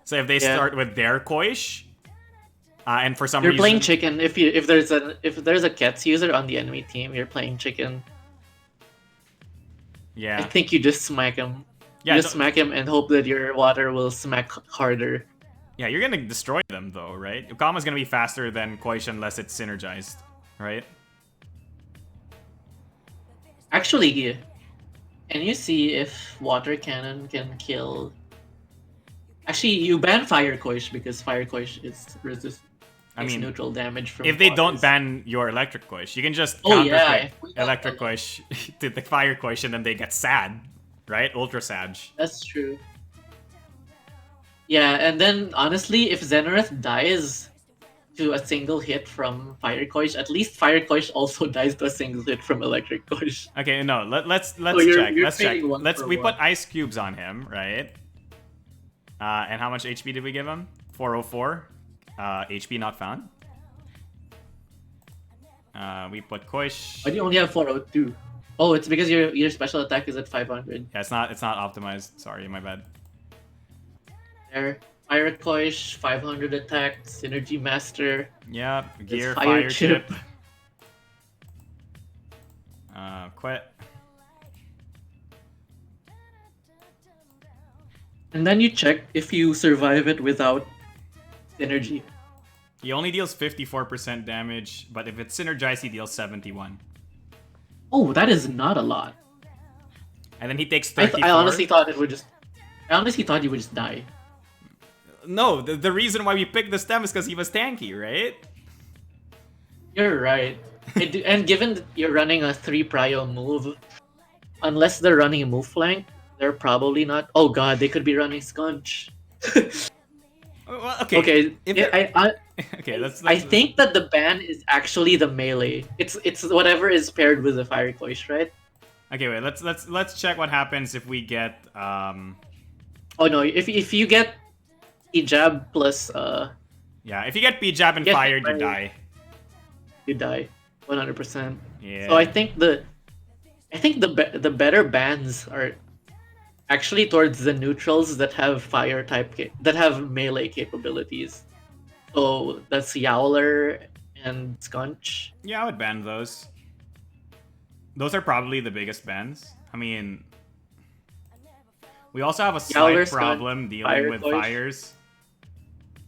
so if they start with their Koish, and for some reason... You're playing chicken. If there's a Kets user on the enemy team, you're playing chicken. Yeah. I think you just smack him. Yeah, you just smack him and hope that your water will smack harder. Yeah, you're gonna destroy them though, right? Ukama's gonna be faster than Koish unless it's synergized, right? Actually, can you see if Water Cannon can kill... Actually, you ban Fire Koish because Fire Koish is neutral damage from if they don't ban your Electric Koish, you can just Electric Koish to the Fire Koish and then they get sad, right? Ultra Sag. That's true. Yeah, and then honestly, if Zenoreth dies to a single hit from Fire Koish, at least Fire Koish also dies to a single hit from Electric Koish. Okay, no, let's check. Let's check. We put ice cubes on him, right? And how much HP did we give him? 404. HP not found. We put Koish. Why do you only have 402? Oh, it's because your special attack is at 500. Yeah, it's not optimized. Sorry, my bad. There. Fire Koish, 500 attack, Synergy Master. Yeah, Gear, Fire Chip. Quit. And then you check if you survive it without Synergy. He only deals 54% damage, but if it's synergized, he deals 71. Oh, that is not a lot. And then he takes 34. I honestly thought he would just die. No, the reason why we picked the stem is because he was tanky, right? You're right. And given that you're running a 3 prio move, unless they're running move flank, they're probably not. Oh god, they could be running Scunch. Well, okay. Okay. Okay. I think that the ban is actually the melee. It's whatever is paired with the Fire Koish, right? Okay, wait. Let's check what happens if we get. Oh no! If you get P-Jab plus Yeah, if you get P-Jab and fired, you die. You die, 100%. Yeah. So I think the better bans are actually towards the neutrals that have fire type that have melee capabilities. So that's Yowler and Scunch. Yeah, I would ban those. Those are probably the biggest bans. I mean, we also have a slight problem dealing with fires.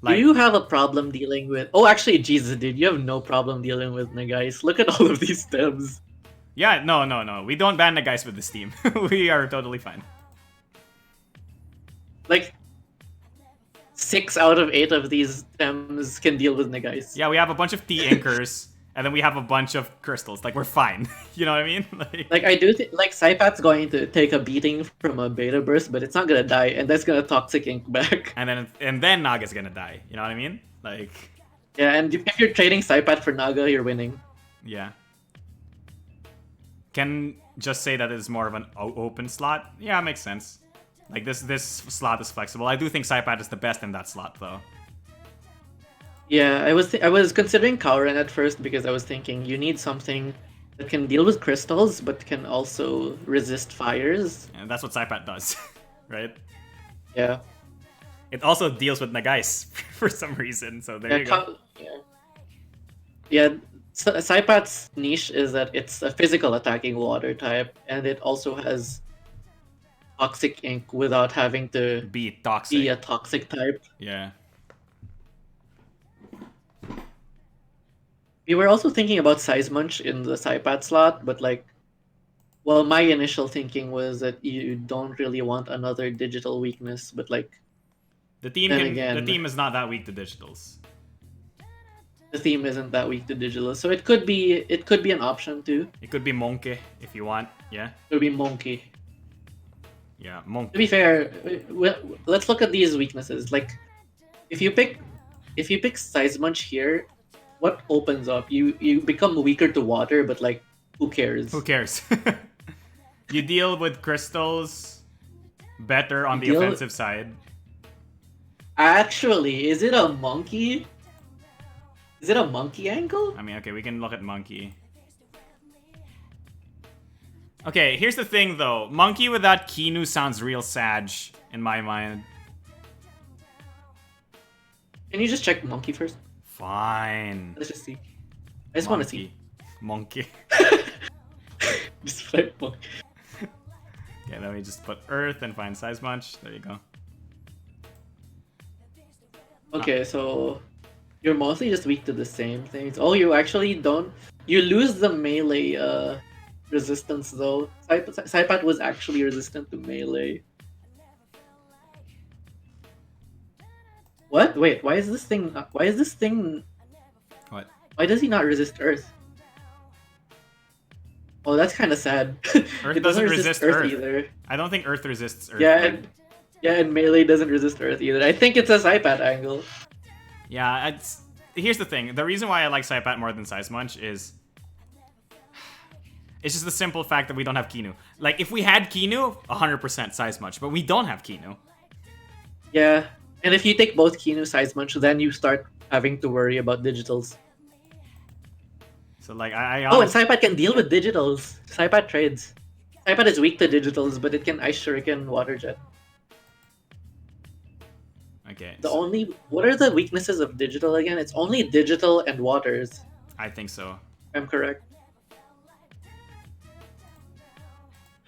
Like, do you have a problem dealing with... Oh, actually, Jesus, dude, you have no problem dealing with Nagais. Look at all of these stems. Yeah, no. We don't ban Nagais with this team. We are totally fine. Like, 6 out of 8 of these Thems can deal with Negais. Yeah, we have a bunch of T Inkers, and then we have a bunch of crystals. Like, we're fine. You know what I mean? Like, I do think, like, Saipat's going to take a beating from a Beta Burst, but it's not gonna die, and that's gonna Toxic Ink back. and then Naga's gonna die. You know what I mean? Like, Yeah, and if you're trading Saipat for Naga, you're winning. yeah. Can just say that it's more of an open slot. Yeah, makes sense. Like, this slot is flexible. I do think Saipat is the best in that slot, though. Yeah, I was considering Kauren at first because I was thinking you need something that can deal with crystals but can also resist fires. And that's what Saipat does, right? Yeah. It also deals with Nagais for some reason, so there you go. Yeah, Saipat's niche is that it's a physical attacking water type, and it also has Toxic Ink without having to Be toxic. be a toxic type. Yeah. We were also thinking about Size Munch in the Saipat slot, but like, well, my initial thinking was that you don't really want another digital weakness, but like, The team then can, again, the team is not that weak to digitals. the theme isn't that weak to digital, so it could be an option too. It could be Monkey if you want. Yeah. It would be Monkey. Yeah, To Monkey. be fair, let's look at these weaknesses. Like, if you pick Size Munch here, what opens up? You become weaker to water, but like, who cares? Who cares? You deal with crystals better on the deal- offensive side. Actually, is it a monkey? Is it a monkey angle? I mean, okay, we can look at Monkey. Okay, here's the thing though. Monkey without Kinu sounds real sag in my mind. Can you just check monkey first? Fine. Let's just see. I just want to see. Monkey. Just play monkey. Yeah, let me just put Earth and find Size Munch. There you go. Okay, so you're mostly just weak to the same things. Oh, you actually don't. You lose the melee resistance though. Saipat was actually resistant to melee. What? Wait, why is this thing? What? Why does he not resist Earth? Oh, that's kind of sad. Earth It doesn't resist Earth. either. I don't think Earth resists Earth. Yeah, and melee doesn't resist Earth either. I think it's a Saipat angle. Yeah, here's the thing. The reason why I like Saipat more than Size Munch is it's just the simple fact that we don't have Kinu. Like, if we had Kinu, 100% Size Munch, but we don't have Kinu. Yeah, and if you take both Kinu Size Munch, then you start having to worry about digitals. So, like, I Oh, and Saipat can deal with digitals. Saipat trades. Saipat is weak to digitals, but it can Ice Shuriken, Water Jet. Okay. What are the weaknesses of digital again? It's only digital and waters. I think so. I'm correct.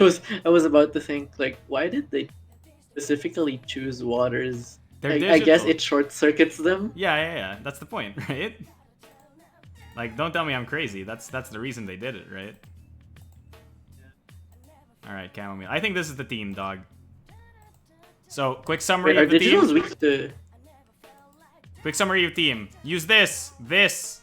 I was about to think, like, why did they specifically choose waters? They're I guess digital. it short circuits them. Yeah. That's the point, right? Like, don't tell me I'm crazy. That's the reason they did it, right? Alright, Chamomile. I think this is the team, dog. So, quick summary Wait, are of the digitals team. weak to? Quick summary of team. Use this. Bust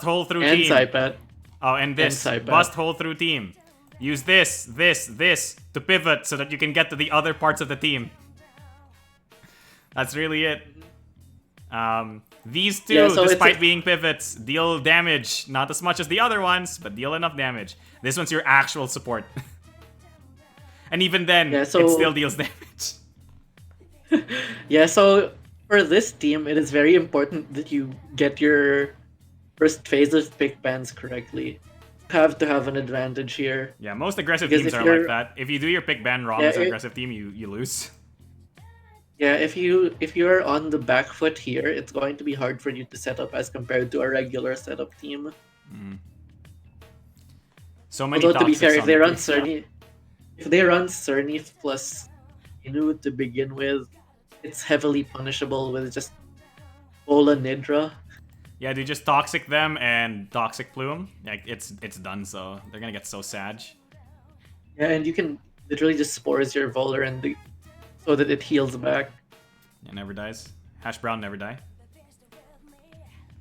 hole through And team. Saipat. Oh, and this. And Saipat. Bust hole through team. Use this to pivot so that you can get to the other parts of the team. That's really it. These two, Yeah, so despite being pivots, deal damage. Not as much as the other ones, but deal enough damage. This one's your actual support. And even then, Yeah, it so- still deals damage. Yeah, so for this team, it is very important that you get your first phase of pick bans correctly. You have to have an advantage here. Yeah, most aggressive Because teams if are you're- like that. If you do your pick ban wrong Yeah, as an it- aggressive team, you lose. Yeah, if you're on the back foot here, it's going to be hard for you to set up as compared to a regular setup team. So many Although to be toxics fair, if on they the run team. Cerny plus Inu to begin with, it's heavily punishable with just Bola Nidra. Yeah, dude, just toxic them and toxic plume. Like, it's done. So they're gonna get so sag. Yeah, and you can literally just spores your Voler and so that it heals back. It never dies. Hash brown never die.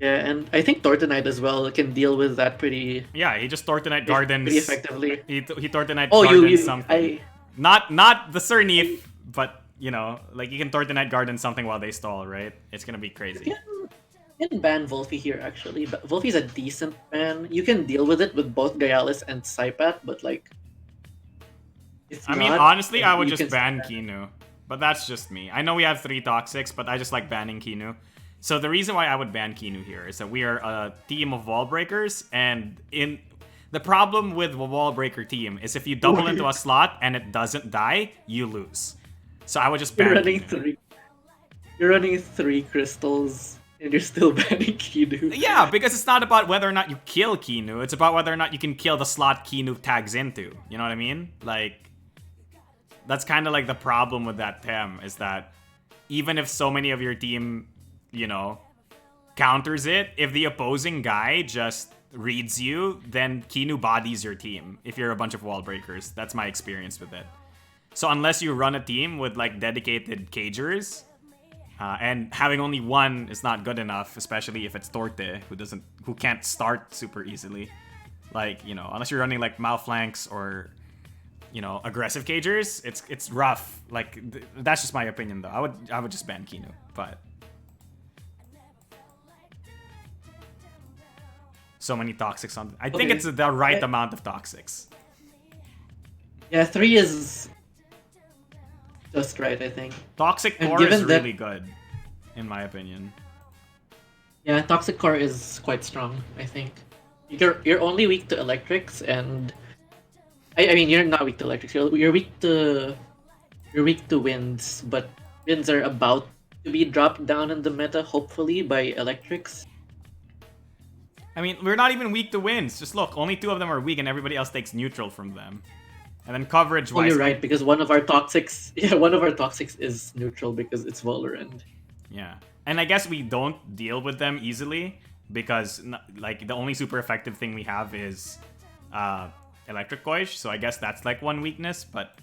Yeah, and I think Tortonite as well can deal with that pretty Yeah, he just Tortonite Gardens. pretty effectively. He Tortonite Oh, Gardens something. I Not the Zenoreth, but you know, like you can Tortonite Garden something while they stall, right? It's gonna be crazy. you can ban Volphy here actually, but Volphy's a decent ban. You can deal with it with both Gyalis and Saipat, but like, I mean, honestly, I would you just can ban Kinu, but that's just me. I know we have 3 Toxics, but I just like banning Kinu. So the reason why I would ban Kinu here is that we are a team of wall breakers, and the problem with a wall breaker team is if you double into a slot and it doesn't die, you lose. So I would just ban Kinu. You're running 3 crystals and you're still banning Kinu. Yeah, because it's not about whether or not you kill Kinu, it's about whether or not you can kill the slot Kinu tags into. You know what I mean? Like, that's kind of like the problem with that Tem, is that even if so many of your team, you know, counters it, if the opposing guy just reads you, then Kinu bodies your team if you're a bunch of wall breakers. That's my experience with it. So unless you run a team with like dedicated cagers, and having only one is not good enough, especially if it's Torte, who can't start super easily. Like, you know, unless you're running like Malflanks or, you know, aggressive cagers, it's rough. Like, that's just my opinion though. I would just ban Kinu, but so many Toxics on. I think it's the right amount of Toxics. Yeah, 3 is just right, I think. Toxic Core is really good, in my opinion. Yeah, Toxic Core is quite strong, I think. You're only weak to electrics, and I mean you're not weak to electrics. You're weak to winds, but winds are about to be dropped down in the meta, hopefully by electrics. I mean, we're not even weak to winds. Just look, only 2 of them are weak, and everybody else takes neutral from them. And then coverage-wise... Oh, you're right, because one of our Toxics is neutral because it's Valorant. Yeah. And I guess we don't deal with them easily because, like, the only super effective thing we have is Electric Coish, so I guess that's, like, one weakness, but...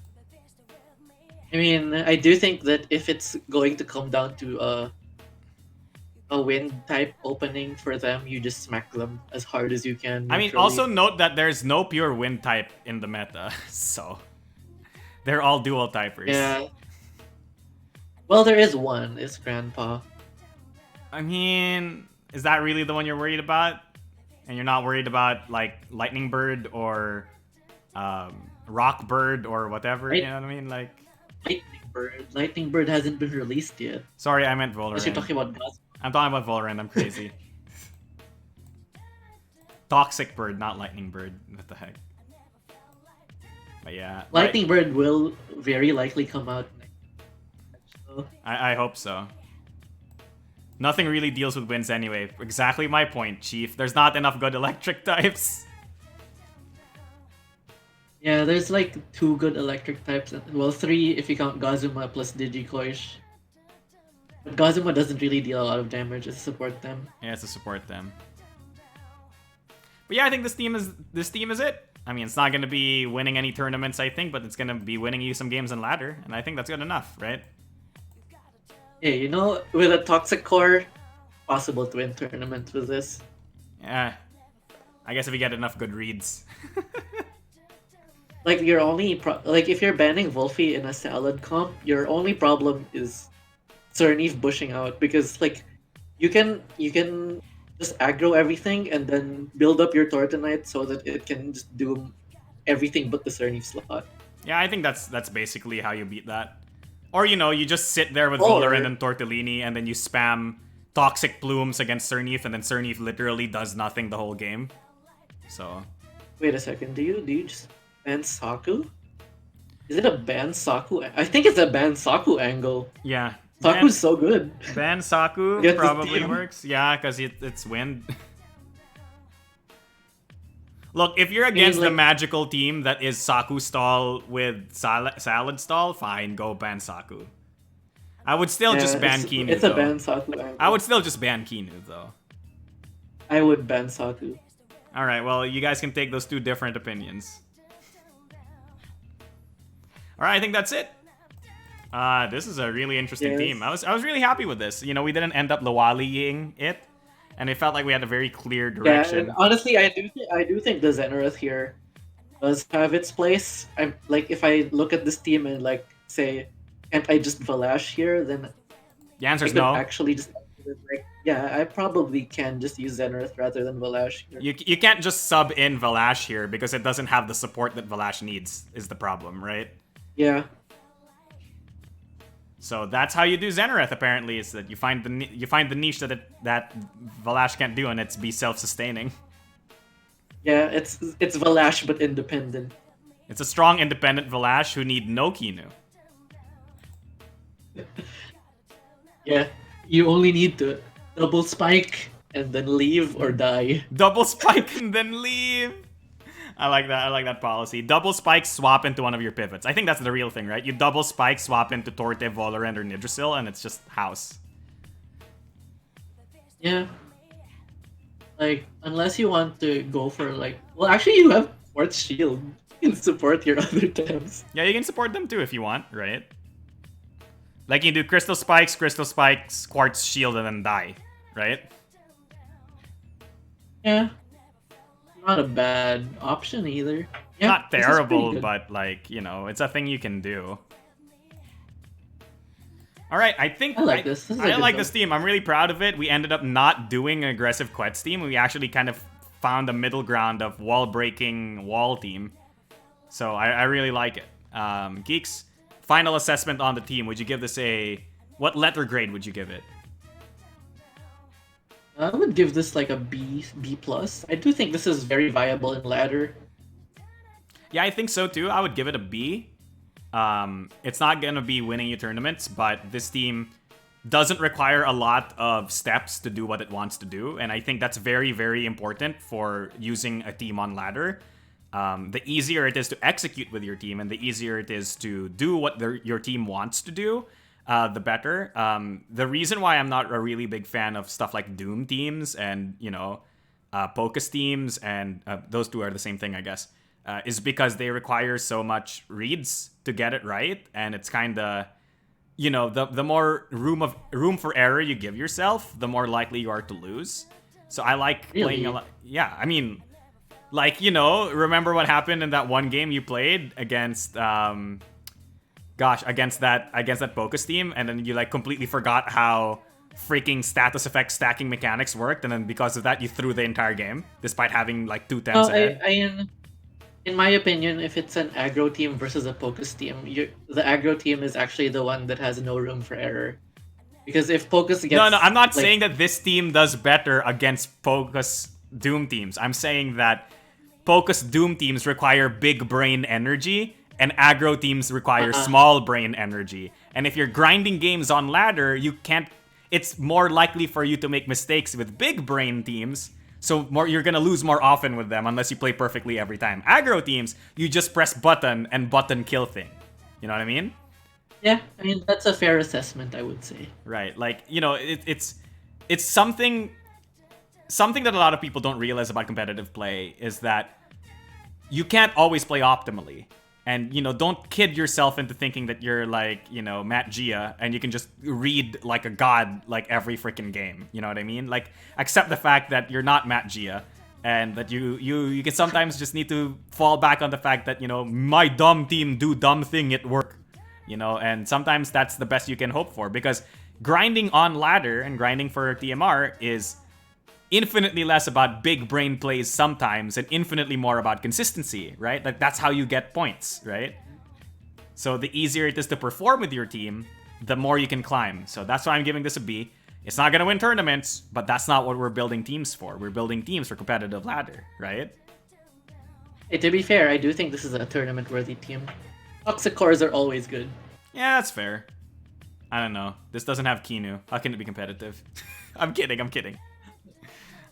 I mean, I do think that if it's going to come down to a wind-type opening for them, you just smack them as hard as you can. I mean, also note that there's no pure wind type in the meta, so... They're all dual typers. Yeah. Well, there is one. It's Grandpa. I mean, is that really the one you're worried about? And you're not worried about, like, Lightning Bird or Rock Bird or whatever, you know what I mean? Like... Lightning Bird hasn't been released yet. Sorry, I meant Valorant. Unless you're talking about Gus. I'm talking about Valorant, I'm crazy. Toxic Bird, not Lightning Bird. What the heck? But yeah. Lightning Bird will very likely come out next. So. I hope so. Nothing really deals with winds anyway. Exactly my point, Chief. There's not enough good electric types. Yeah, there's like 2 good electric types. Well, 3 if you count Gazuma plus Digikoish. But Gazuma doesn't really deal a lot of damage as a support them. Yeah, it's a support them. But yeah, I think this team is it. I mean, it's not going to be winning any tournaments, I think, but it's going to be winning you some games in ladder, and I think that's good enough, right? Yeah, you know, with a Toxic Core, possible to win tournaments with this. Yeah. I guess if you get enough good reads. Like, your only if you're banning Volphy in a salad comp, your only problem is Zenoreth bushing out, because like you can just aggro everything and then build up your Tortonite so that it can just do everything but the Zenoreth slot. Yeah, I think that's basically how you beat that. Or, you know, you just sit there with Valorant and Tortellini and then you spam Toxic Plumes against Zenoreth, and then Zenoreth literally does nothing the whole game. So... Wait a second, do you just ban Saku? Is it a ban Saku? I think it's a ban Saku angle. Yeah. Saku's so good. Ban Saku probably works. Yeah, because it's wind. Look, if you're against the magical team that is Saku stall with salad stall, fine, go ban Saku. I would still just ban Kinu, It's a ban Saku angle. I would still just ban Kinu, though. I would ban Saku. Alright, well, you guys can take those 2 different opinions. Alright, I think that's it. This is a really interesting Yes. team. I was really happy with this. You know, we didn't end up Lawaliing it, and it felt like we had a very clear Yeah, and direction. honestly, I do think the Zenoreth here does have its place. I'm like, if I look at this team and like say, can't I just Valash here? Then The I answer is could no. actually just like, yeah, I probably can just use Zenoreth rather than Valash here. You can't just sub in Valash here because it doesn't have the support that Valash needs. Is the problem, right? Yeah, So that's how you do Zenoreth. Apparently, is that you find the niche that Valash can't do, and it's be self-sustaining. yeah, it's Valash but independent. It's a strong, independent Valash who need no Kinu. Yeah, you only need to double spike and then leave or die. Double spike and then leave. I like that. I like that policy. Double spike, swap into one of your pivots. I think that's the real thing, right? You double spike, swap into Torte, Volorend, or Nidrasil, and it's just house. Yeah. Like, unless you want to go for like, well, actually, you have Quartz Shield. You can support your other tabs. Yeah, you can support them too if you want, right? Like you do Crystal Spikes, Quartz Shield, and then die, right? Yeah. Not a bad option either. Yeah, Not this is pretty terrible, good. but like, you know, it's a thing you can do. All right, I think I like this. This is a I good like build. this team. I'm really proud of it. We ended up not doing an aggressive Quetz team. We actually kind of found a middle ground of wall-breaking wall team. So I really like it. Geeks, final assessment on the team. Would you give this what letter grade would you give it? I would give this like a B plus. I do think this is very viable in ladder. Yeah, I think so too. I would give it a B. It's not gonna be winning you tournaments, but this team doesn't require a lot of steps to do what it wants to do, and I think that's very, very important for using a team on ladder. The easier it is to execute with your team, and the easier it is to do what your team wants to do, the better. The reason why I'm not a really big fan of stuff like Doom teams and, you know, Pocus teams, and those two are the same thing, I guess, is because they require so much reads to get it right, and it's kind of, you know, the more room for error you give yourself, the more likely you are to lose. So I like playing a lot. Yeah, I mean, like, you know, remember what happened in that one game you played against against that Pocus team, and then you like completely forgot how freaking status effect stacking mechanics worked, and then because of that you threw the entire game despite having like 2 temps ahead. In my opinion, if it's an aggro team versus a Pocus team, the aggro team is actually the one that has no room for error. Because if Pocus gets... No, I'm not like, saying that this team does better against Pocus Doom teams. I'm saying that Pocus Doom teams require big brain energy, and aggro teams require small brain energy. And if you're grinding games on ladder, you can't... It's more likely for you to make mistakes with big brain teams, so you're gonna lose more often with them unless you play perfectly every time. Aggro teams, you just press button and button kill thing. You know what I mean? Yeah, I mean, that's a fair assessment, I would say. Right, like, you know, it's something that a lot of people don't realize about competitive play is that you can't always play optimally. And, you know, don't kid yourself into thinking that you're like, you know, Matt Gia and you can just read like a god like every freaking game. You know what I mean? Like, accept the fact that you're not Matt Gia, and that you can sometimes just need to fall back on the fact that, you know, my dumb team do dumb thing at work. You know, and sometimes that's the best you can hope for, because grinding on ladder and grinding for TMR is infinitely less about big brain plays sometimes and infinitely more about consistency, right? Like, that's how you get points, right? So the easier it is to perform with your team, the more you can climb. So that's why I'm giving this a B. It's not gonna win tournaments, but that's not what we're building teams for. We're building teams for competitive ladder, right? Hey, to be fair, I do think this is a tournament-worthy team. Toxic cores are always good. Yeah, that's fair. I don't know. This doesn't have Kinu. How can it be competitive? I'm kidding.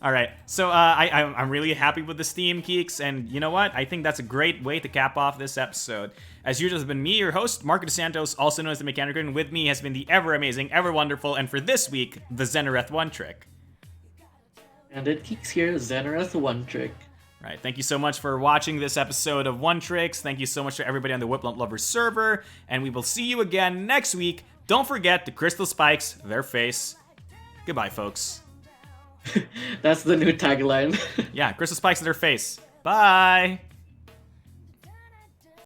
All right, so I'm really happy with this team, Keeks, and you know what? I think that's a great way to cap off this episode. As usual, has been me, your host, Marco DeSantos, also known as TheMechanicritic, and with me has been the ever-amazing, ever-wonderful, and for this week, the Zenoreth 1Trick. BanditKeeks here, Zenoreth 1Trick. Right, thank you so much for watching this episode of 1Tricks. Thank you so much to everybody on the Wiplump Lovers server, and we will see you again next week. Don't forget the crystal spikes, their face. Goodbye, folks. That's the new tagline. Yeah, crystal spikes in their face. Bye!